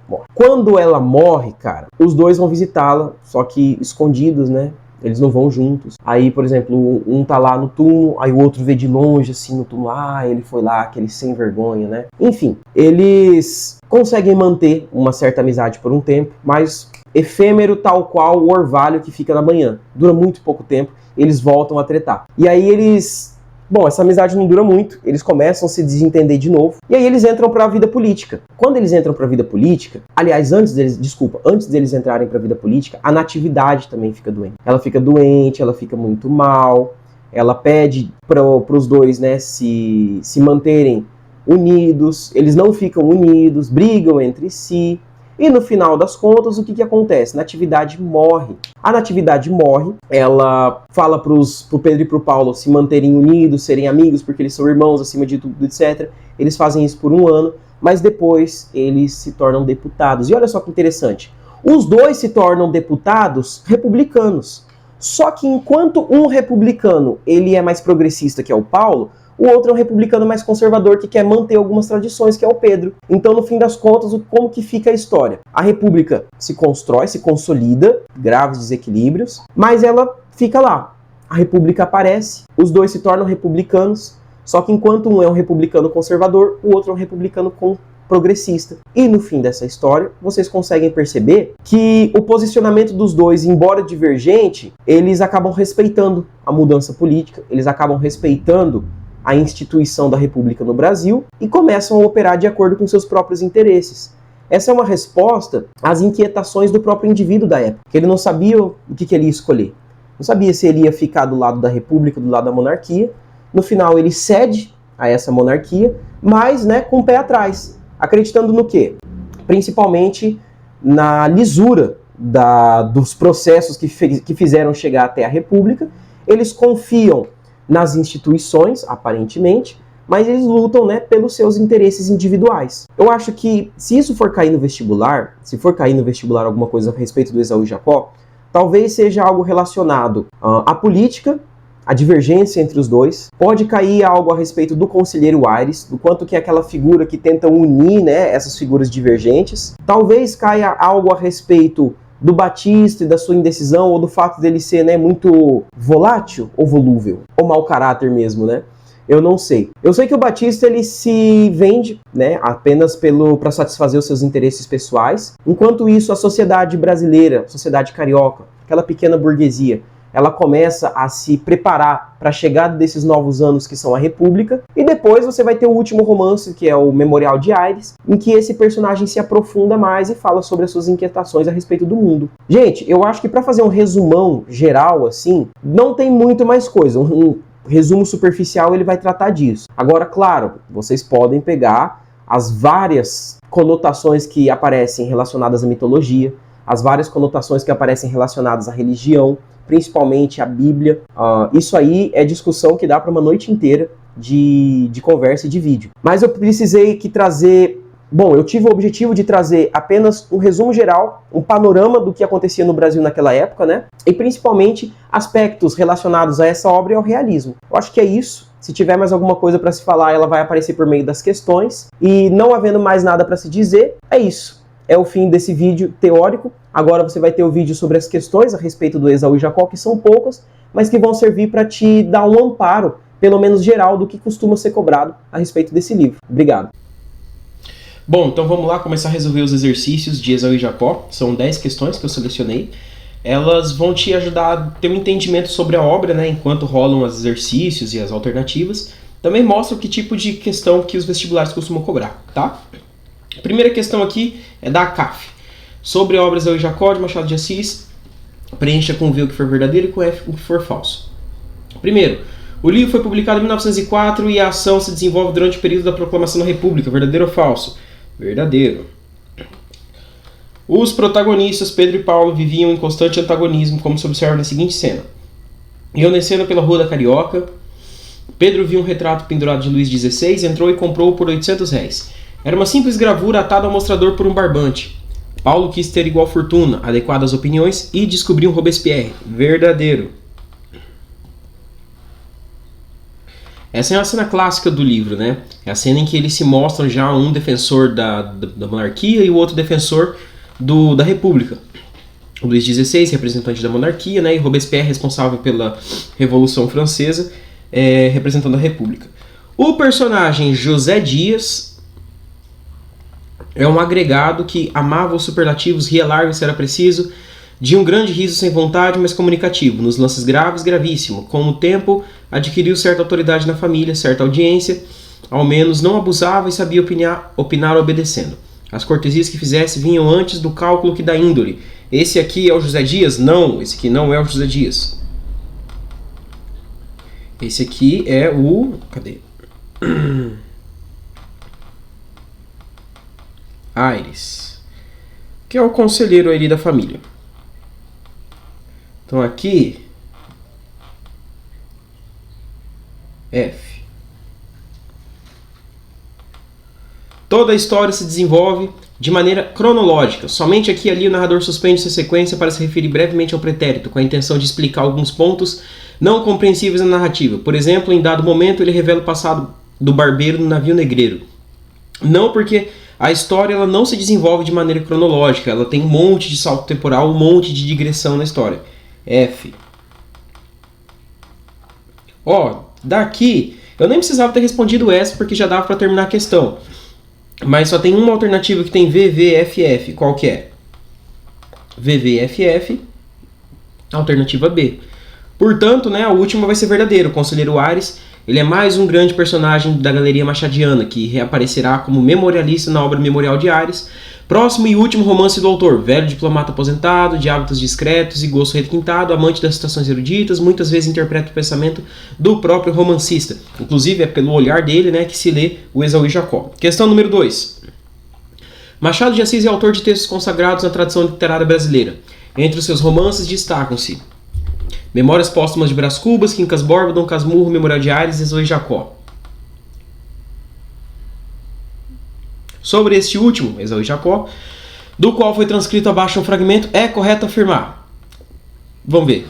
morre. Quando ela morre, cara, os dois vão visitá-la, só que escondidos, né? Eles não vão juntos. Aí, por exemplo, um tá lá no túmulo, aí o outro vê de longe, assim, no túmulo. Ah, ele foi lá, aquele sem vergonha, né? Enfim, eles conseguem manter uma certa amizade por um tempo, mas efêmero tal qual o orvalho que fica na manhã. Dura muito pouco tempo, eles voltam a tretar. E aí eles... Bom, essa amizade não dura muito, eles começam a se desentender de novo, e aí eles entram para a vida política. Quando eles entram para a vida política, aliás, antes deles entrarem para a vida política, a Natividade também fica doente. Ela fica doente, ela fica muito mal, ela pede para os dois, né, se manterem unidos, eles não ficam unidos, brigam entre si. E no final das contas, o que acontece? Natividade morre. A Natividade morre, ela fala pro Pedro e pro Paulo se manterem unidos, serem amigos, porque eles são irmãos acima de tudo, etc. Eles fazem isso por um ano, mas depois eles se tornam deputados. E olha só que interessante, os dois se tornam deputados republicanos. Só que enquanto um republicano ele é mais progressista, que é o Paulo, o outro é um republicano mais conservador que quer manter algumas tradições, que é o Pedro. Então, no fim das contas, como que fica a história? A república se constrói, se consolida, graves desequilíbrios, mas ela fica lá. A república aparece, os dois se tornam republicanos, só que enquanto um é um republicano conservador, o outro é um republicano progressista. E no fim dessa história, vocês conseguem perceber que o posicionamento dos dois, embora divergente, eles acabam respeitando a mudança política, eles acabam respeitando a instituição da República no Brasil e começam a operar de acordo com seus próprios interesses. Essa é uma resposta às inquietações do próprio indivíduo da época, que ele não sabia o que ele ia escolher. Não sabia se ele ia ficar do lado da República, do lado da monarquia. No final ele cede a essa monarquia, mas, né, com o pé atrás, acreditando no quê? Principalmente na lisura dos processos que fizeram chegar até a República. Eles confiam nas instituições, aparentemente, mas eles lutam, né, pelos seus interesses individuais. Eu acho que se isso for cair no vestibular, se for cair no vestibular alguma coisa a respeito do Esaú e Jacó, talvez seja algo relacionado à política, à divergência entre os dois. Pode cair algo a respeito do conselheiro Aires, do quanto que é aquela figura que tenta unir, né, essas figuras divergentes. Talvez caia algo a respeito do Batista e da sua indecisão, ou do fato dele ser, né, muito volátil ou volúvel, ou mau caráter mesmo, né? Eu não sei. Eu sei que o Batista ele se vende, né, apenas para satisfazer os seus interesses pessoais. Enquanto isso, a sociedade brasileira, a sociedade carioca, aquela pequena burguesia, ela começa a se preparar para a chegada desses novos anos que são a República, e depois você vai ter o último romance, que é o Memorial de Aires, em que esse personagem se aprofunda mais e fala sobre as suas inquietações a respeito do mundo. Gente, eu acho que para fazer um resumão geral, assim, não tem muito mais coisa. Um resumo superficial ele vai tratar disso. Agora, claro, vocês podem pegar as várias conotações que aparecem relacionadas à mitologia, as várias conotações que aparecem relacionadas à religião, principalmente a Bíblia. Isso aí é discussão que dá para uma noite inteira de conversa e de vídeo. Mas eu precisei trazer... Bom, eu tive o objetivo de trazer apenas um resumo geral, um panorama do que acontecia no Brasil naquela época, né? E principalmente aspectos relacionados a essa obra e ao realismo. Eu acho que é isso. Se tiver mais alguma coisa para se falar, ela vai aparecer por meio das questões. E não havendo mais nada para se dizer, é isso. É o fim desse vídeo teórico. Agora você vai ter o vídeo sobre as questões a respeito do Esaú e Jacó, que são poucas, mas que vão servir para te dar um amparo, pelo menos geral, do que costuma ser cobrado a respeito desse livro. Obrigado. Bom, então vamos lá começar a resolver os exercícios de Esaú e Jacó. São 10 questões que eu selecionei. elas vão te ajudar a ter um entendimento sobre a obra, né, enquanto rolam os exercícios e as alternativas. Também mostra que tipo de questão que os vestibulares costumam cobrar, tá? A primeira questão aqui é da ACAF. Sobre obras de Jacó de Machado de Assis, preencha com V o que for verdadeiro e com F o que for falso. Primeiro, o livro foi publicado em 1904 e a ação se desenvolve durante o período da proclamação da República. Verdadeiro ou falso? Verdadeiro. Os protagonistas, Pedro e Paulo, viviam em constante antagonismo, como se observa na seguinte cena. Iam descendo pela Rua da Carioca. Pedro viu um retrato pendurado de Luís XVI, entrou e comprou por R$800. Era uma simples gravura atada ao mostrador por um barbante. Paulo quis ter igual fortuna, adequada às opiniões, e descobriu um Robespierre. Verdadeiro. Essa é uma cena clássica do livro, né? É a cena em que eles se mostram já um defensor da monarquia e o outro defensor da República. O Luís XVI, representante da monarquia, né? E Robespierre, responsável pela Revolução Francesa, representando a República. O personagem José Dias é um agregado que amava os superlativos, ria largo se era preciso, de um grande riso sem vontade, mas comunicativo, nos lances graves, gravíssimo. Com o tempo, adquiriu certa autoridade na família, certa audiência, ao menos não abusava e sabia opinar obedecendo. As cortesias que fizesse vinham antes do cálculo que da índole. Esse aqui é o José Dias? Não, esse aqui não é o José Dias. Esse aqui é o... Cadê? Aires, que é o conselheiro ali da família. Então aqui, F. Toda a história se desenvolve de maneira cronológica. Somente aqui e ali o narrador suspende sua sequência para se referir brevemente ao pretérito, com a intenção de explicar alguns pontos não compreensíveis na narrativa. Por exemplo, em dado momento ele revela o passado do barbeiro no navio negreiro. Não porque a história ela não se desenvolve de maneira cronológica, ela tem um monte de salto temporal, um monte de digressão na história. F. Daqui eu nem precisava ter respondido S porque já dava para terminar a questão. Mas só tem uma alternativa que tem VVFF. Qual que é? VVFF, alternativa B. Portanto, né, a última vai ser verdadeiro. O conselheiro Aires, ele é mais um grande personagem da galeria machadiana, que reaparecerá como memorialista na obra Memorial de Aires. Próximo e último romance do autor, velho diplomata aposentado, de hábitos discretos e gosto requintado, amante das citações eruditas, muitas vezes interpreta o pensamento do próprio romancista. Inclusive é pelo olhar dele, né, que se lê o Esaú e Jacó. Questão número 2. Machado de Assis é autor de textos consagrados na tradição literária brasileira. Entre os seus romances destacam-se Memórias Póstumas de Brás Cubas, Quincas Borba, Dom Casmurro, Memorial de Aires e Esaú e Jacó. Sobre este último, Esaú e Jacó, do qual foi transcrito abaixo um fragmento, é correto afirmar. Vamos ver.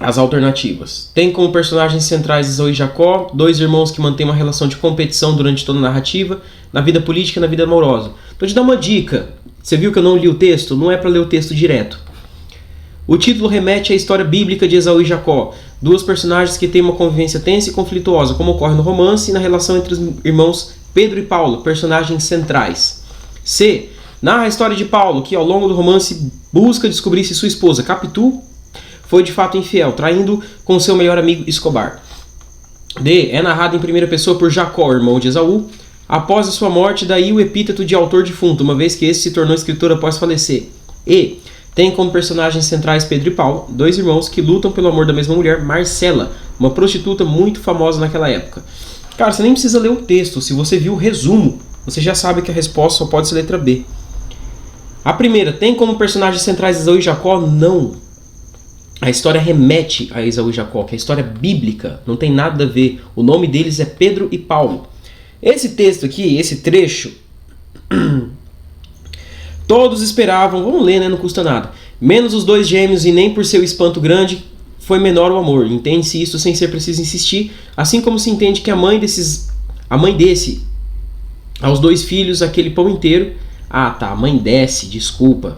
As alternativas. Tem como personagens centrais Esaú e Jacó, dois irmãos que mantêm uma relação de competição durante toda a narrativa, na vida política e na vida amorosa. Vou te dar uma dica. Você viu que eu não li o texto? Não é para ler o texto direto. O título remete à história bíblica de Esaú e Jacó, duas personagens que têm uma convivência tensa e conflituosa, como ocorre no romance e na relação entre os irmãos Pedro e Paulo, personagens centrais. C. Narra a história de Paulo, que ao longo do romance busca descobrir se sua esposa, Capitu, foi de fato infiel, traindo com seu melhor amigo Escobar. D. É narrado em primeira pessoa por Jacó, irmão de Esaú, após a sua morte, daí o epíteto de autor defunto, uma vez que esse se tornou escritor após falecer. E. Tem como personagens centrais Pedro e Paulo, dois irmãos que lutam pelo amor da mesma mulher, Marcela, uma prostituta muito famosa naquela época. Cara, você nem precisa ler o texto, se você viu o resumo, você já sabe que a resposta só pode ser letra B. A primeira, tem como personagens centrais Esaú e Jacó? Não. A história remete a Esaú e Jacó, que é a história bíblica, não tem nada a ver. O nome deles é Pedro e Paulo. Esse texto aqui, esse trecho, todos esperavam, vamos ler, né, não custa nada, menos os dois gêmeos e nem por seu espanto grande foi menor o amor. Entende-se isso sem ser preciso insistir, assim como se entende que a mãe desse aos dois filhos aquele pão inteiro. A mãe desse, desculpa.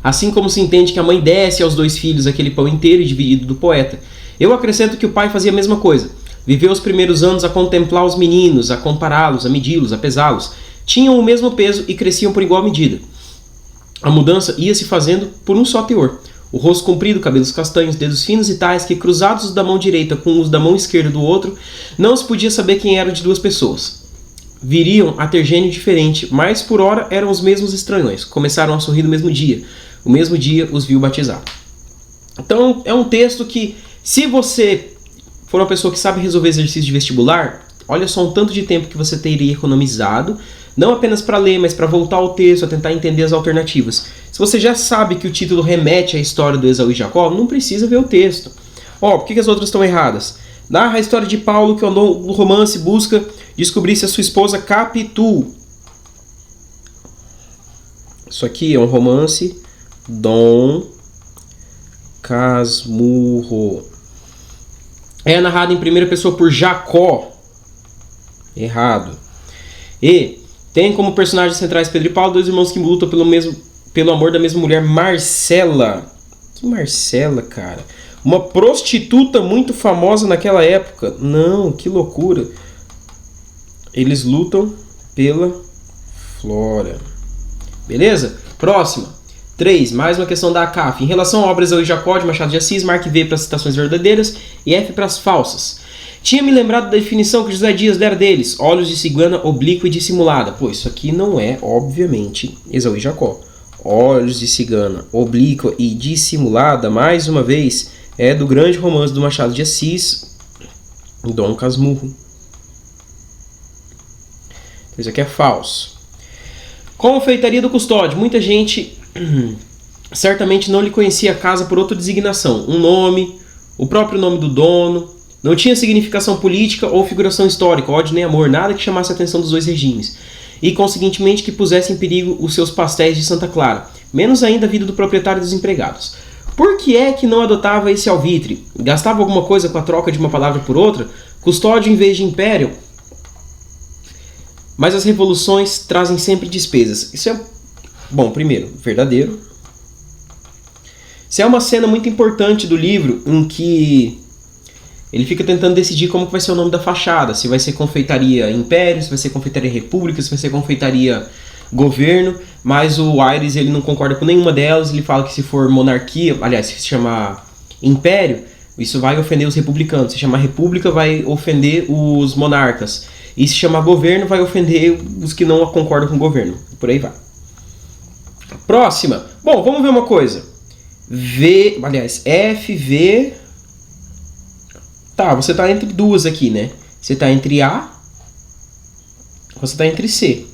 Assim como se entende que a mãe desse aos dois filhos aquele pão inteiro dividido do poeta. Eu acrescento que o pai fazia a mesma coisa. Viveu os primeiros anos a contemplar os meninos, a compará-los, a medi-los, a pesá-los. Tinham o mesmo peso e cresciam por igual medida. A mudança ia se fazendo por um só teor. O rosto comprido, cabelos castanhos, dedos finos e tais que, cruzados os da mão direita com os da mão esquerda do outro, não se podia saber quem era de duas pessoas. Viriam a ter gênio diferente, mas por ora eram os mesmos estranhões. Começaram a sorrir no mesmo dia. O mesmo dia os viu batizar. Então é um texto que, se você for uma pessoa que sabe resolver exercício de vestibular, olha só um tanto de tempo que você teria economizado, não apenas para ler, mas para voltar ao texto, a tentar entender as alternativas. Se você já sabe que o título remete à história do Esaú e Jacó, não precisa ver o texto. Por que as outras estão erradas? Narra a história de Paulo, que andou no romance busca descobrir se a sua esposa Capitu. Isso aqui é um romance Dom Casmurro. É narrado em primeira pessoa por Jacó. Errado. E tem como personagens centrais Pedro e Paulo, dois irmãos que lutam pelo amor da mesma mulher, Marcela. Que Marcela, cara? Uma prostituta muito famosa naquela época. Não, que loucura. Eles lutam pela Flora. Beleza? Próxima. 3. Mais uma questão da ACAF. Em relação a obras Esaú e Jacó de Machado de Assis, marque V para as citações verdadeiras e F para as falsas. Tinha me lembrado da definição que José Dias dera deles. Olhos de cigana, oblíqua e dissimulada. Pô, isso aqui não é, obviamente, Esaú e Jacó. Olhos de cigana, oblíqua e dissimulada, mais uma vez, é do grande romance do Machado de Assis, Dom Casmurro. Isso aqui é falso. Confeitaria do Custódio. Muita gente certamente não lhe conhecia a casa por outra designação. Um nome, o próprio nome do dono. Não tinha significação política ou figuração histórica, ódio nem amor, nada que chamasse a atenção dos dois regimes. E, conseguintemente, que pusesse em perigo os seus pastéis de Santa Clara. Menos ainda a vida do proprietário e dos empregados. Por que é que não adotava esse alvitre? Gastava alguma coisa com a troca de uma palavra por outra? Custódio em vez de império? Mas as revoluções trazem sempre despesas. Isso é, bom, primeiro, verdadeiro. Isso é uma cena muito importante do livro em que ele fica tentando decidir como que vai ser o nome da fachada. Se vai ser Confeitaria Império, se vai ser Confeitaria República, se vai ser Confeitaria Governo. Mas o Aires ele não concorda com nenhuma delas. Ele fala que se for monarquia, aliás, se chamar Império, isso vai ofender os republicanos. Se chamar República, vai ofender os monarcas. E se chamar Governo, vai ofender os que não concordam com o governo. Por aí vai. Próxima. Bom, vamos ver uma coisa. FV... Tá, você está entre duas aqui, né? Você está entre A, você está entre C.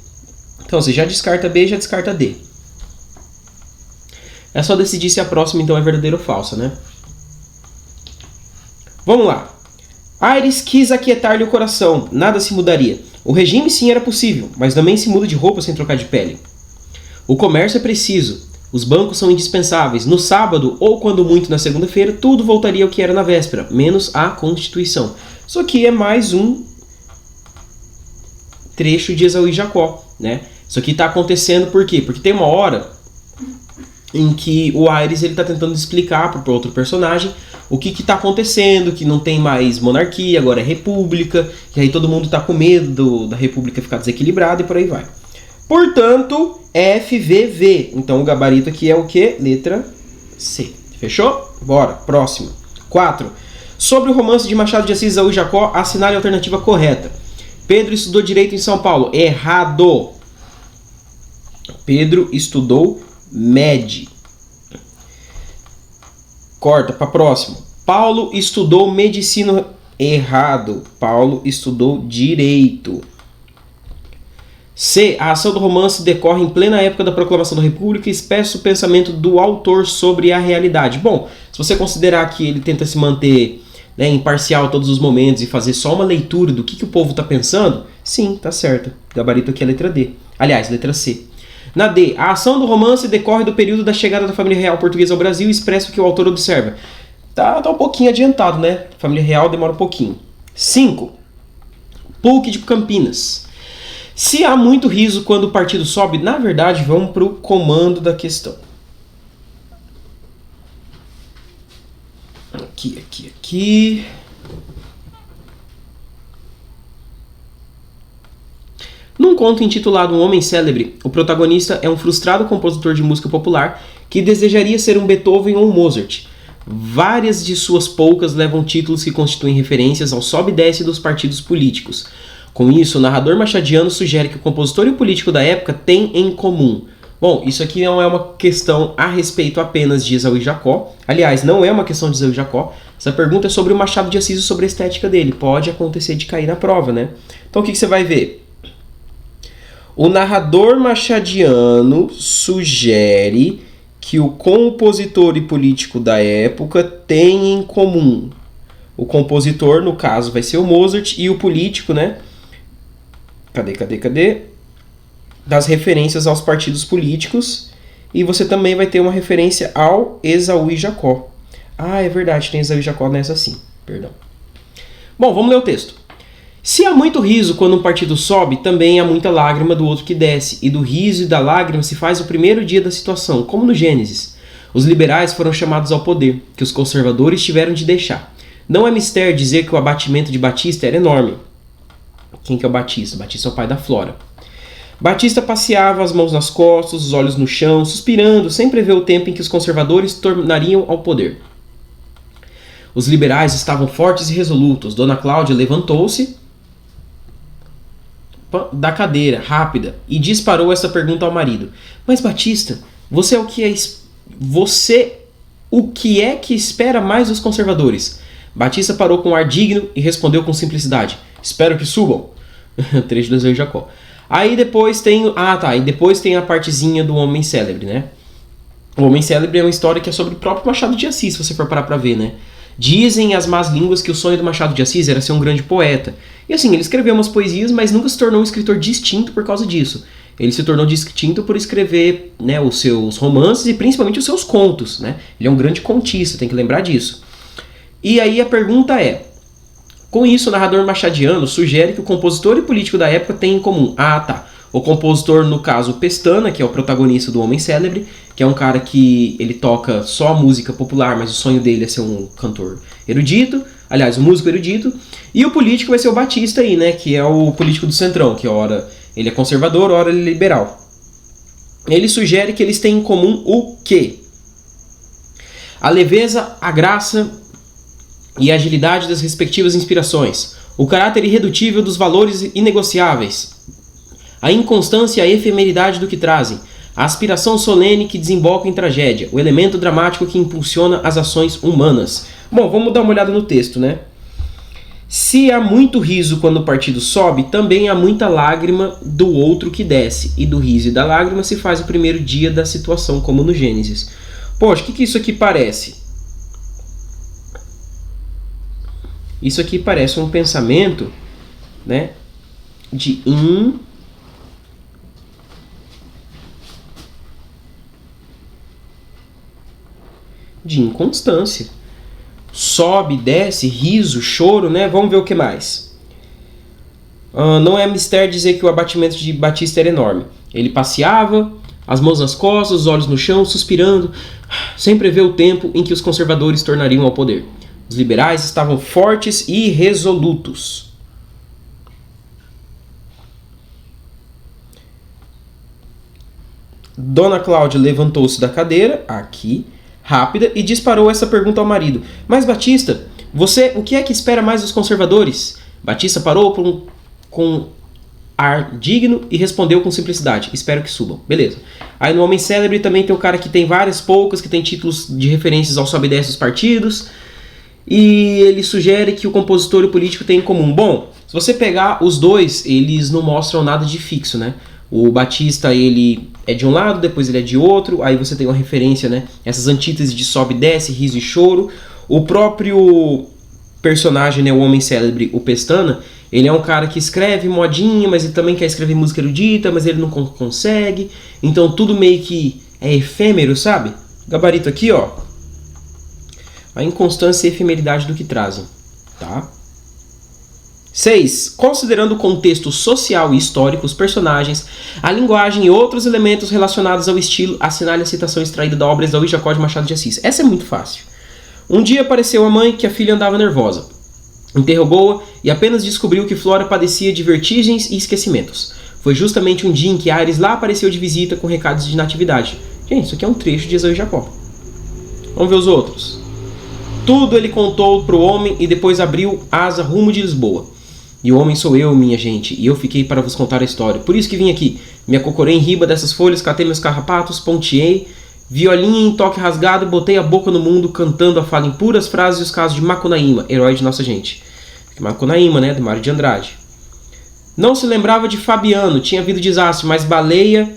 Então você já descarta B e já descarta D. É só decidir se a próxima então é verdadeira ou falsa, né? Vamos lá. Aires quis aquietar-lhe o coração, nada se mudaria. O regime sim era possível, mas também se muda de roupa sem trocar de pele. O comércio é preciso, os bancos são indispensáveis. No sábado, ou quando muito na segunda-feira, tudo voltaria ao que era na véspera, menos a Constituição. Isso aqui é mais um trecho de Esaú e Jacó, né? Isso aqui está acontecendo por quê? Porque tem uma hora em que o Aires está tentando explicar para outro personagem o que está acontecendo, que não tem mais monarquia, agora é república, e aí todo mundo está com medo da república ficar desequilibrada e por aí vai. Portanto, FVV. Então o gabarito aqui é o quê? Letra C. Fechou? Bora, próximo. 4. Sobre o romance de Machado de Assis, Esaú e Jacó, assinale a alternativa correta. Pedro estudou Direito em São Paulo. Errado. Pedro estudou MED. Corta para próximo. Paulo estudou Medicina. Errado. Paulo estudou Direito. C. A ação do romance decorre em plena época da proclamação da República e expressa o pensamento do autor sobre a realidade. Bom, se você considerar que ele tenta se manter, né, imparcial a todos os momentos e fazer só uma leitura do que o povo está pensando, sim, tá certo. Gabarito aqui é a letra D. Aliás, letra C. Na D, a ação do romance decorre do período da chegada da família real portuguesa ao Brasil e expressa o que o autor observa. Tá um pouquinho adiantado, né? Família real demora um pouquinho. 5. PUC de Campinas. Se há muito riso quando o partido sobe, na verdade, vamos para o comando da questão. Aqui. Não um conto intitulado Um Homem Célebre, o protagonista é um frustrado compositor de música popular que desejaria ser um Beethoven ou um Mozart. Várias de suas polcas levam títulos que constituem referências ao sobe e desce dos partidos políticos. Com isso, o narrador machadiano sugere que o compositor e o político da época têm em comum. Bom, isso aqui não é uma questão a respeito apenas de Esaú e Jacó. Aliás, não é uma questão de Esaú e Jacó. Essa pergunta é sobre o Machado de Assis e sobre a estética dele. Pode acontecer de cair na prova, né? Então o que você vai ver? O narrador machadiano sugere que o compositor e político da época têm em comum. O compositor, no caso, vai ser o Mozart, e o político, né? Cadê? Das referências aos partidos políticos. E você também vai ter uma referência ao Esaú e Jacó. Ah, é verdade, tem Esaú e Jacó nessa sim. Perdão. Bom, vamos ler o texto. Se há muito riso quando um partido sobe, também há muita lágrima do outro que desce, e do riso e da lágrima se faz o primeiro dia da situação, como no Gênesis. Os liberais foram chamados ao poder, que os conservadores tiveram de deixar. Não é mistério dizer que o abatimento de Batista era enorme. Quem que é o Batista? Batista é o pai da Flora. Batista passeava as mãos nas costas, os olhos no chão, suspirando, sem prever o tempo em que os conservadores tornariam ao poder. Os liberais estavam fortes e resolutos. Dona Cláudia levantou-se da cadeira, rápida, e disparou essa pergunta ao marido. Mas Batista, você o que é que espera mais dos conservadores? Batista parou com um ar digno e respondeu com simplicidade. Espero que subam. Trecho do Esaú e Jacó. Aí depois tem... E depois tem a partezinha do Homem Célebre, né? O Homem Célebre é uma história que é sobre o próprio Machado de Assis, se você for parar pra ver, né? Dizem as más línguas que o sonho do Machado de Assis era ser um grande poeta. E assim, ele escreveu umas poesias, mas nunca se tornou um escritor distinto por causa disso. Ele se tornou distinto por escrever, né, os seus romances e principalmente os seus contos, né? Ele é um grande contista, tem que lembrar disso. E aí a pergunta é... Com isso, o narrador machadiano sugere que o compositor e político da época têm em comum. O compositor, no caso, Pestana, que é o protagonista do Homem Célebre, que é um cara que ele toca só música popular, mas o sonho dele é ser um cantor erudito, aliás, um músico erudito. E o político vai ser o Batista aí, né, que é o político do Centrão, que ora ele é conservador, ora ele é liberal. Ele sugere que eles têm em comum o quê? A leveza, a graça e a agilidade das respectivas inspirações, o caráter irredutível dos valores inegociáveis, a inconstância e a efemeridade do que trazem, a aspiração solene que desemboca em tragédia, o elemento dramático que impulsiona as ações humanas. Bom, vamos dar uma olhada no texto, né? Se há muito riso quando o partido sobe, também há muita lágrima do outro que desce, e do riso e da lágrima se faz o primeiro dia da situação, como no Gênesis. Poxa, o que isso aqui parece? Isso aqui parece um pensamento, né, de inconstância. Sobe, desce, riso, choro, né? Vamos ver o que mais. Não é mistério dizer que o abatimento de Batista era enorme. Ele passeava, as mãos nas costas, os olhos no chão, suspirando, sem prever o tempo em que os conservadores tornariam ao poder. Os liberais estavam fortes e resolutos. Dona Cláudia levantou-se da cadeira, aqui, rápida, e disparou essa pergunta ao marido. Mas Batista, o que é que espera mais dos conservadores? Batista parou com ar digno e respondeu com simplicidade. Espero que subam. Beleza. Aí no Homem Célebre também tem o cara que tem várias poucas, que tem títulos de referências ao sobe e desce dos partidos. E ele sugere que o compositor e o político têm em comum. Bom, se você pegar os dois, eles não mostram nada de fixo, né? O Batista, ele é de um lado, depois ele é de outro. Aí você tem uma referência, né? Essas antíteses de sobe e desce, riso e choro. O próprio personagem, né, o Homem Célebre, o Pestana, ele é um cara que escreve modinha, mas ele também quer escrever música erudita, mas ele não consegue. Então tudo meio que é efêmero, sabe? Gabarito aqui, ó. A inconstância e efemeridade do que trazem, tá? 6. Considerando o contexto social e histórico, os personagens, a linguagem e outros elementos relacionados ao estilo, assinale a citação extraída da obra Esaú e Jacó de Machado de Assis. Essa é muito fácil. Um dia apareceu a mãe que a filha andava nervosa. Interrogou-a e apenas descobriu que Flora padecia de vertigens e esquecimentos. Foi justamente um dia em que Ares lá apareceu de visita com recados de natividade. Gente, isso aqui é um trecho de Esaú e Jacó. Vamos ver os outros. Tudo ele contou pro homem e depois abriu asa rumo de Lisboa. E o homem sou eu, minha gente, e eu fiquei para vos contar a história. Por isso que vim aqui. Me acocorei em riba dessas folhas, catei meus carrapatos, ponteei, violinha em toque rasgado, botei a boca no mundo, cantando a fala em puras frases e os casos de Macunaíma, herói de nossa gente. Macunaíma, né, do Mário de Andrade. Não se lembrava de Fabiano, tinha havido desastre, mas Baleia,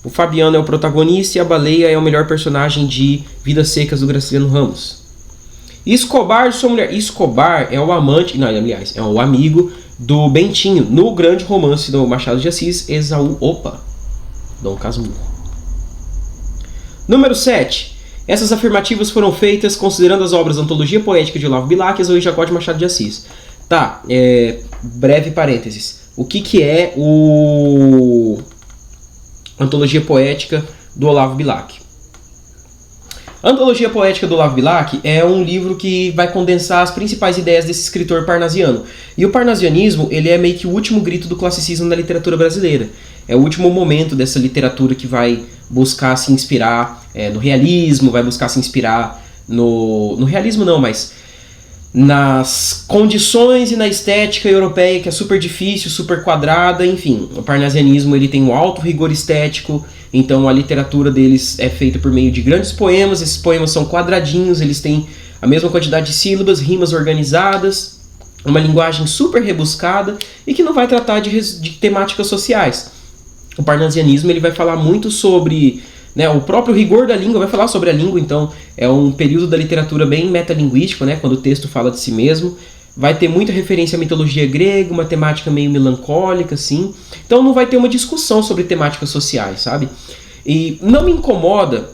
o Fabiano é o protagonista e a Baleia é o melhor personagem de Vidas Secas do Graciliano Ramos. Escobar, sua mulher. Escobar é o amante, não, aliás, é o amigo do Bentinho, no grande romance do Machado de Assis, Esaú, Dom Casmurro. Número 7. Essas afirmativas foram feitas considerando as obras Antologia Poética de Olavo Bilac e Esaú e Jacó de Machado de Assis. Tá, breve parênteses. O que é o Antologia Poética do Olavo Bilac? A Antologia Poética do Olavo Bilac é um livro que vai condensar as principais ideias desse escritor parnasiano. E o parnasianismo, ele é meio que o último grito do classicismo na literatura brasileira. É o último momento dessa literatura que vai buscar se inspirar no realismo, vai buscar se inspirar no realismo não, mas nas condições e na estética europeia, que é super difícil, super quadrada, enfim. O parnasianismo ele tem um alto rigor estético, então a literatura deles é feita por meio de grandes poemas, esses poemas são quadradinhos, eles têm a mesma quantidade de sílabas, rimas organizadas, uma linguagem super rebuscada e que não vai tratar de temáticas sociais. O parnasianismo ele vai falar muito sobre... o próprio rigor da língua, vai falar sobre a língua, então é um período da literatura bem metalinguístico, quando o texto fala de si mesmo. Vai ter muita referência à mitologia grega, uma temática meio melancólica, assim. Então não vai ter uma discussão sobre temáticas sociais, sabe? E não me incomoda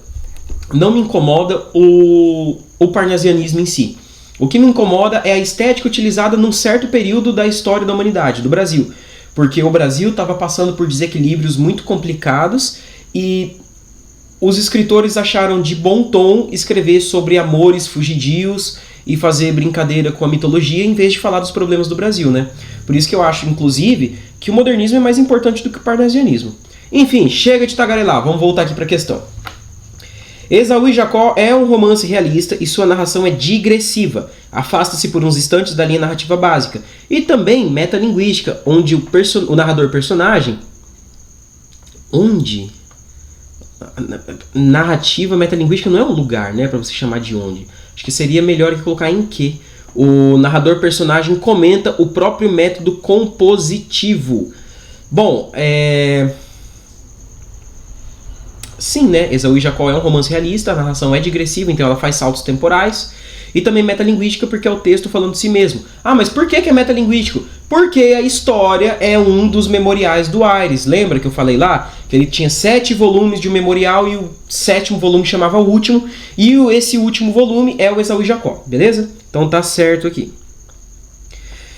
o parnasianismo em si. O que me incomoda é a estética utilizada num certo período da história da humanidade, do Brasil. Porque o Brasil estava passando por desequilíbrios muito complicados e os escritores acharam de bom tom escrever sobre amores fugidios e fazer brincadeira com a mitologia em vez de falar dos problemas do Brasil, Por isso que eu acho, inclusive, que o modernismo é mais importante do que o parnasianismo. Enfim, chega de tagarelar, vamos voltar aqui para a questão. Esaú e Jacó é um romance realista e sua narração é digressiva, afasta-se por uns instantes da linha narrativa básica, e também metalinguística, onde o narrador personagem... Narrativa metalinguística não é um lugar, para você chamar de onde. Acho que seria melhor colocar em que. O narrador personagem comenta o próprio método compositivo. Bom, sim, Esaú e Jacó é um romance realista, a narração é digressiva, então ela faz saltos temporais. E também metalinguística porque é o texto falando de si mesmo. Ah, mas por que é metalinguístico? Porque a história é um dos memoriais do Aires. Lembra que eu falei lá? Que ele tinha 7 volumes de um memorial e o 7º volume chamava o último. E esse último volume é o Esaú e Jacó, beleza? Então tá certo aqui.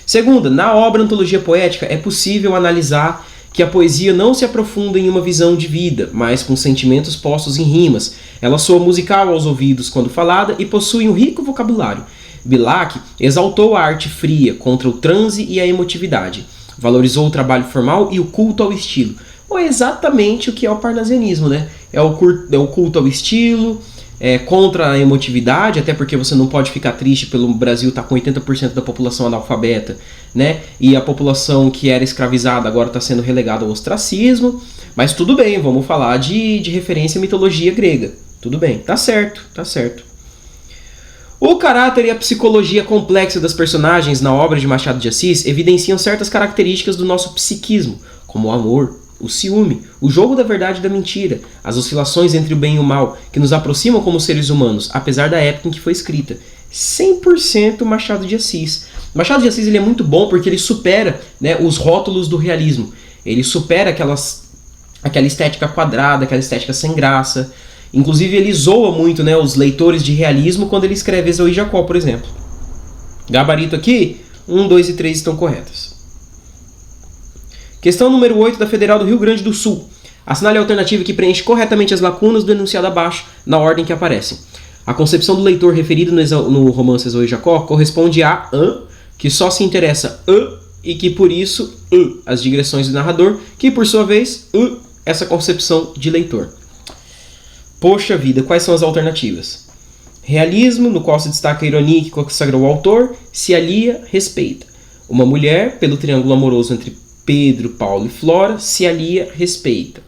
Segunda, na obra Antologia Poética é possível analisar que a poesia não se aprofunda em uma visão de vida, mas com sentimentos postos em rimas. Ela soa musical aos ouvidos quando falada e possui um rico vocabulário. Bilac exaltou a arte fria contra o transe e a emotividade. Valorizou o trabalho formal e o culto ao estilo. Ou é exatamente o que é o parnasianismo, É o culto ao estilo, contra a emotividade, até porque você não pode ficar triste pelo Brasil estar com 80% da população analfabeta, E a população que era escravizada agora está sendo relegada ao ostracismo. Mas tudo bem, vamos falar de referência à mitologia grega. Tudo bem, tá certo, tá certo. O caráter e a psicologia complexa das personagens na obra de Machado de Assis evidenciam certas características do nosso psiquismo, como o amor, o ciúme, o jogo da verdade e da mentira, as oscilações entre o bem e o mal, que nos aproximam como seres humanos, apesar da época em que foi escrita. 100% Machado de Assis. Machado de Assis ele é muito bom porque ele supera os rótulos do realismo. Ele supera aquela estética quadrada, aquela estética sem graça. Inclusive ele zoa muito os leitores de realismo quando ele escreve Esaú e Jacó, por exemplo. Gabarito aqui, 1, 2 e 3 estão corretas. Questão número 8 da Federal do Rio Grande do Sul. Assinale a alternativa que preenche corretamente as lacunas do enunciado abaixo, na ordem que aparecem. A concepção do leitor referida no romance Esaú e Jacó corresponde a que só se interessa e que por isso, as digressões do narrador, que por sua vez, essa concepção de leitor. Poxa vida, quais são as alternativas? Realismo, no qual se destaca a ironia que consagra o autor, se alia, respeita. Uma mulher, pelo triângulo amoroso entre Pedro, Paulo e Flora, se alia, respeita.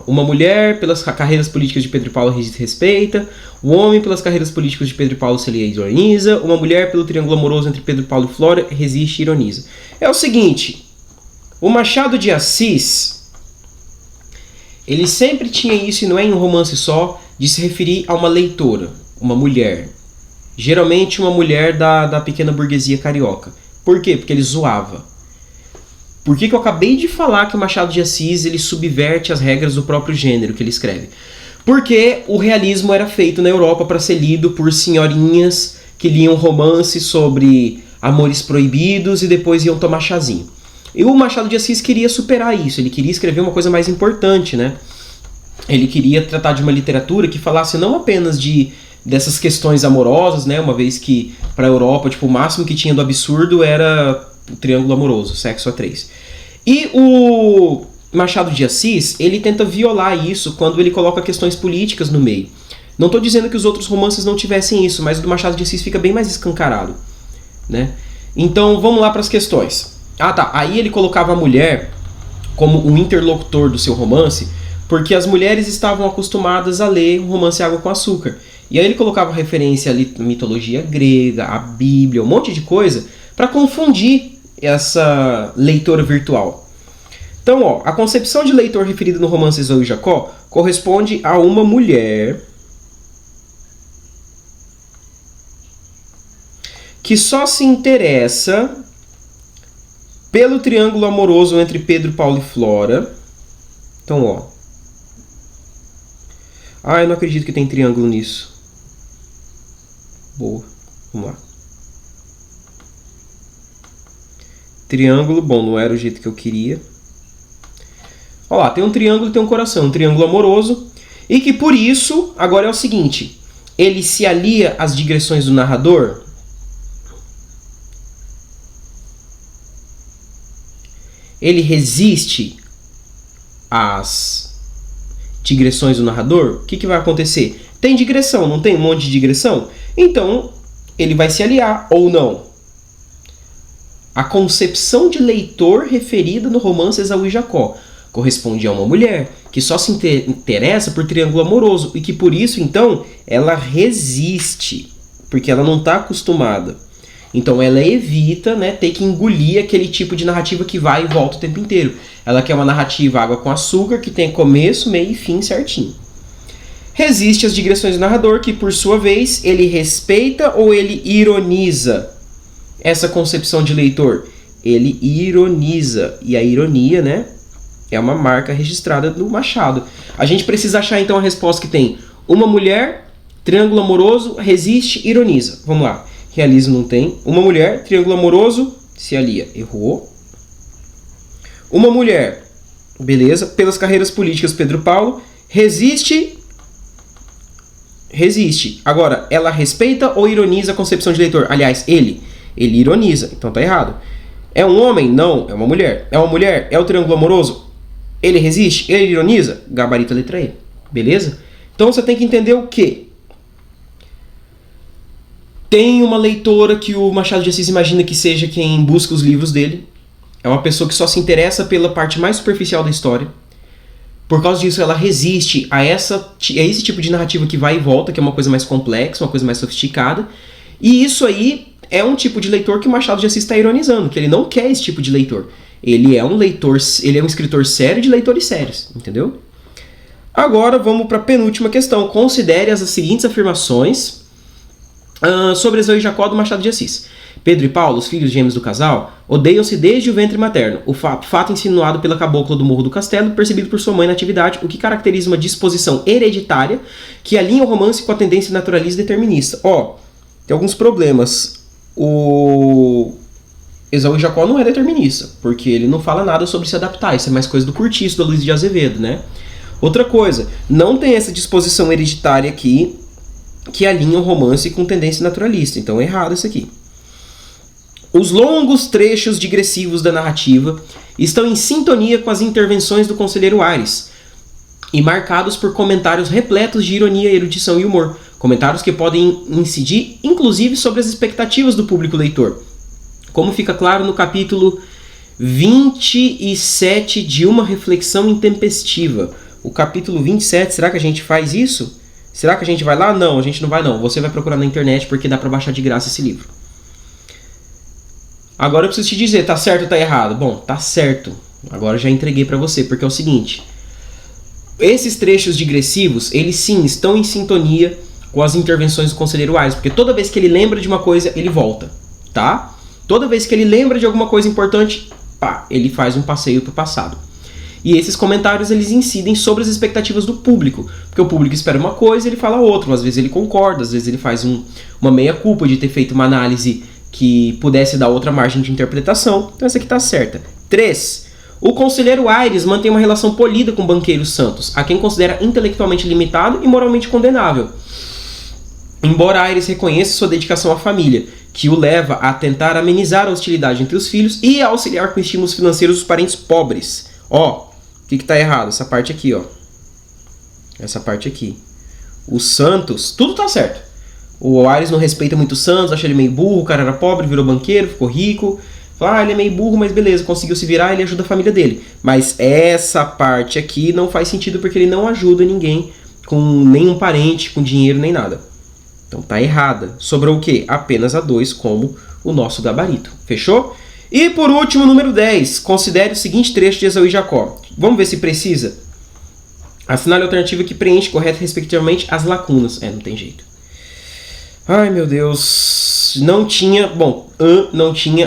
Uma mulher, pelas carreiras políticas de Pedro e Paulo, respeita. O homem, pelas carreiras políticas de Pedro e Paulo, se alia e ironiza. Uma mulher, pelo triângulo amoroso entre Pedro, Paulo e Flora, resiste e ironiza. É o seguinte, o Machado de Assis, ele sempre tinha isso, e não é em um romance só, de se referir a uma leitora, uma mulher. Geralmente uma mulher da pequena burguesia carioca. Por quê? Porque ele zoava. Por que eu acabei de falar que o Machado de Assis ele subverte as regras do próprio gênero que ele escreve? Porque o realismo era feito na Europa para ser lido por senhorinhas que liam romances sobre amores proibidos e depois iam tomar chazinho. E o Machado de Assis queria superar isso, ele queria escrever uma coisa mais importante, né? Ele queria tratar de uma literatura que falasse não apenas dessas questões amorosas, né? Uma vez que para a Europa, tipo, o máximo que tinha do absurdo era o triângulo amoroso, sexo a três. E o Machado de Assis, ele tenta violar isso quando ele coloca questões políticas no meio. Não estou dizendo que os outros romances não tivessem isso, mas o do Machado de Assis fica bem mais escancarado, né? Então vamos lá para as questões. Aí ele colocava a mulher como um interlocutor do seu romance, porque as mulheres estavam acostumadas a ler um romance Água com Açúcar. E aí ele colocava referência à mitologia grega, à Bíblia, um monte de coisa, para confundir essa leitora virtual. Então, a concepção de leitor referida no romance Esaú e Jacó corresponde a uma mulher que só se interessa pelo triângulo amoroso entre Pedro, Paulo e Flora. Então, eu não acredito que tem triângulo nisso. Boa. Vamos lá. Triângulo, bom, não era o jeito que eu queria. Olha lá, tem um triângulo e tem um coração. Um triângulo amoroso. E que por isso, agora é o seguinte. Ele se alia às digressões do narrador. Ele resiste às digressões do narrador. O que vai acontecer? Tem digressão, não tem um monte de digressão? Então, ele vai se aliar ou não. A concepção de leitor referida no romance Esaú e Jacó corresponde a uma mulher que só se interessa por triângulo amoroso e que por isso, então, ela resiste, porque ela não está acostumada. Então ela evita, né, ter que engolir aquele tipo de narrativa que vai e volta o tempo inteiro. Ela quer uma narrativa Água com Açúcar que tem começo, meio e fim certinho. Resiste às digressões do narrador que, por sua vez, ele respeita ou ele ironiza essa concepção de leitor. Ele ironiza. E a ironia, né, é uma marca registrada no Machado. A gente precisa achar, então, a resposta que tem uma mulher, triângulo amoroso, resiste, ironiza. Vamos lá. Realismo não tem. Uma mulher, triângulo amoroso, se alia. Errou. Uma mulher, beleza, pelas carreiras políticas Pedro Paulo, resiste. Agora, ela respeita ou ironiza a concepção de leitor? Aliás, ele ironiza, então tá errado. É um homem? Não, é uma mulher. É uma mulher? É o triângulo amoroso? Ele resiste? Ele ironiza? Gabarito a letra E. Beleza? Então você tem que entender o quê? Tem uma leitora que o Machado de Assis imagina que seja quem busca os livros dele. É uma pessoa que só se interessa pela parte mais superficial da história. Por causa disso, ela resiste a esse tipo de narrativa que vai e volta, que é uma coisa mais complexa, uma coisa mais sofisticada. E isso aí é um tipo de leitor que o Machado de Assis está ironizando, que ele não quer esse tipo de leitor. Ele é um escritor sério de leitores sérios, entendeu? Agora vamos para a penúltima questão. Considere as seguintes afirmações sobre Esaú e Jacó do Machado de Assis. Pedro e Paulo, os filhos gêmeos do casal, odeiam-se desde o ventre materno. O fato insinuado pela cabocla do Morro do Castelo, percebido por sua mãe na atividade, o que caracteriza uma disposição hereditária que alinha o romance com a tendência naturalista e determinista. Tem alguns problemas. O Esaú e Jacó não é determinista, porque ele não fala nada sobre se adaptar. Isso é mais coisa do Curtiço, da Luiz de Azevedo, né? Outra coisa, não tem essa disposição hereditária aqui que alinha o romance com tendência naturalista. Então é errado isso aqui. Os longos trechos digressivos da narrativa estão em sintonia com as intervenções do conselheiro Aires e marcados por comentários repletos de ironia, erudição e humor. Comentários que podem incidir, inclusive, sobre as expectativas do público leitor. Como fica claro no capítulo 27 de Uma Reflexão Intempestiva. O capítulo 27, será que a gente faz isso? Será que a gente vai lá? Não, a gente não vai não. Você vai procurar na internet porque dá pra baixar de graça esse livro. Agora eu preciso te dizer, tá certo ou tá errado? Bom, tá certo. Agora eu já entreguei pra você, porque é o seguinte. Esses trechos digressivos, eles sim estão em sintonia com as intervenções do conselheiro Aires, porque toda vez que ele lembra de uma coisa, ele volta, tá? Toda vez que ele lembra de alguma coisa importante, pá, ele faz um passeio pro passado. E esses comentários, eles incidem sobre as expectativas do público, porque o público espera uma coisa e ele fala outra, às vezes ele concorda, às vezes ele faz uma meia-culpa de ter feito uma análise que pudesse dar outra margem de interpretação. Então essa aqui tá certa. 3. O conselheiro Aires mantém uma relação polida com o banqueiro Santos, a quem considera intelectualmente limitado e moralmente condenável. Embora Aires reconheça sua dedicação à família, que o leva a tentar amenizar a hostilidade entre os filhos e a auxiliar com estímulos financeiros os parentes pobres. Ó, o que tá errado? Essa parte aqui, ó. Essa parte aqui. O Santos, tudo tá certo. O Aires não respeita muito o Santos, acha ele meio burro, o cara era pobre, virou banqueiro, ficou rico. Fala, ele é meio burro, mas beleza, conseguiu se virar, ele ajuda a família dele. Mas essa parte aqui não faz sentido porque ele não ajuda ninguém com nenhum parente, com dinheiro, nem nada. Então tá errada. Sobrou o quê? Apenas a 2 como o nosso gabarito. Fechou? E por último, número 10. Considere o seguinte trecho de Esaú e Jacó. Vamos ver se precisa? Assinale a alternativa que preenche correta respectivamente as lacunas. Não tem jeito. Ai, meu Deus. Não tinha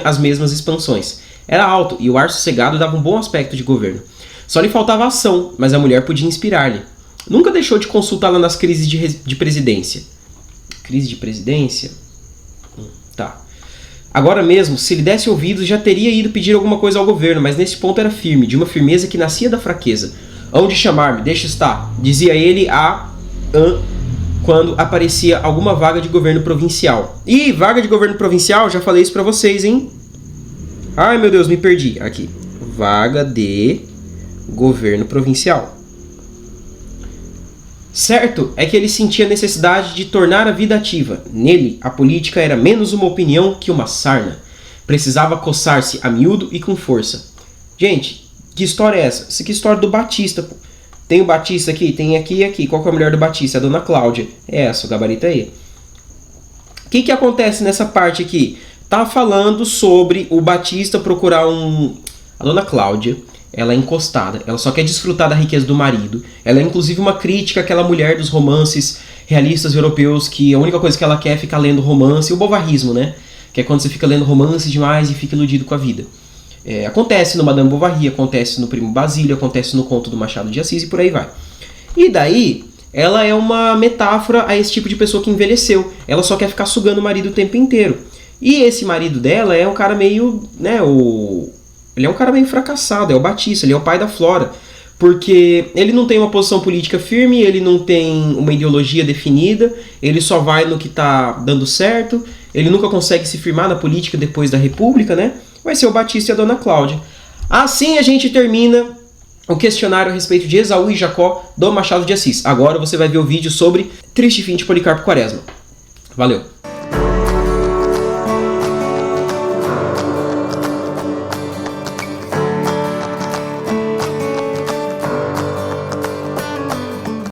as mesmas expansões. Era alto e o ar sossegado dava um bom aspecto de governo. Só lhe faltava ação, mas a mulher podia inspirar-lhe. Nunca deixou de consultá-la nas crises de presidência. Crise de presidência? Tá. Agora mesmo, se lhe desse ouvidos, já teria ido pedir alguma coisa ao governo, mas nesse ponto era firme, de uma firmeza que nascia da fraqueza. Hão de chamar-me, deixa estar, dizia ele quando aparecia alguma vaga de governo provincial. Ih, vaga de governo provincial, já falei isso pra vocês, hein? Ai, meu Deus, me perdi. Aqui. Vaga de governo provincial. Certo é que ele sentia a necessidade de tornar a vida ativa. Nele, a política era menos uma opinião que uma sarna. Precisava coçar-se a miúdo e com força. Gente, que história é essa? Essa aqui é a história do Batista. Pô. Tem o Batista aqui, tem aqui e aqui. Qual que é a mulher do Batista? A dona Cláudia. É essa, o gabarito aí. O que acontece nessa parte aqui? Tá falando sobre o Batista procurar A dona Cláudia, ela é encostada, ela só quer desfrutar da riqueza do marido. Ela é inclusive uma crítica àquela mulher dos romances realistas europeus, que a única coisa que ela quer é ficar lendo romance, o bovarismo, né? Que é quando você fica lendo romance demais e fica iludido com a vida. Acontece no Madame Bovary, acontece no Primo Basílio, acontece no Conto do Machado de Assis e por aí vai. E daí, ela é uma metáfora a esse tipo de pessoa que envelheceu. Ela só quer ficar sugando o marido o tempo inteiro. E esse marido dela é um cara meio, né, ele é um cara meio fracassado, é o Batista, ele é o pai da Flora. Porque ele não tem uma posição política firme, ele não tem uma ideologia definida, ele só vai no que tá dando certo, ele nunca consegue se firmar na política depois da República, né? Vai ser o Batista e a dona Cláudia. Assim a gente termina o questionário a respeito de Esaú e Jacó do Machado de Assis. Agora você vai ver o vídeo sobre Triste Fim de Policarpo Quaresma. Valeu!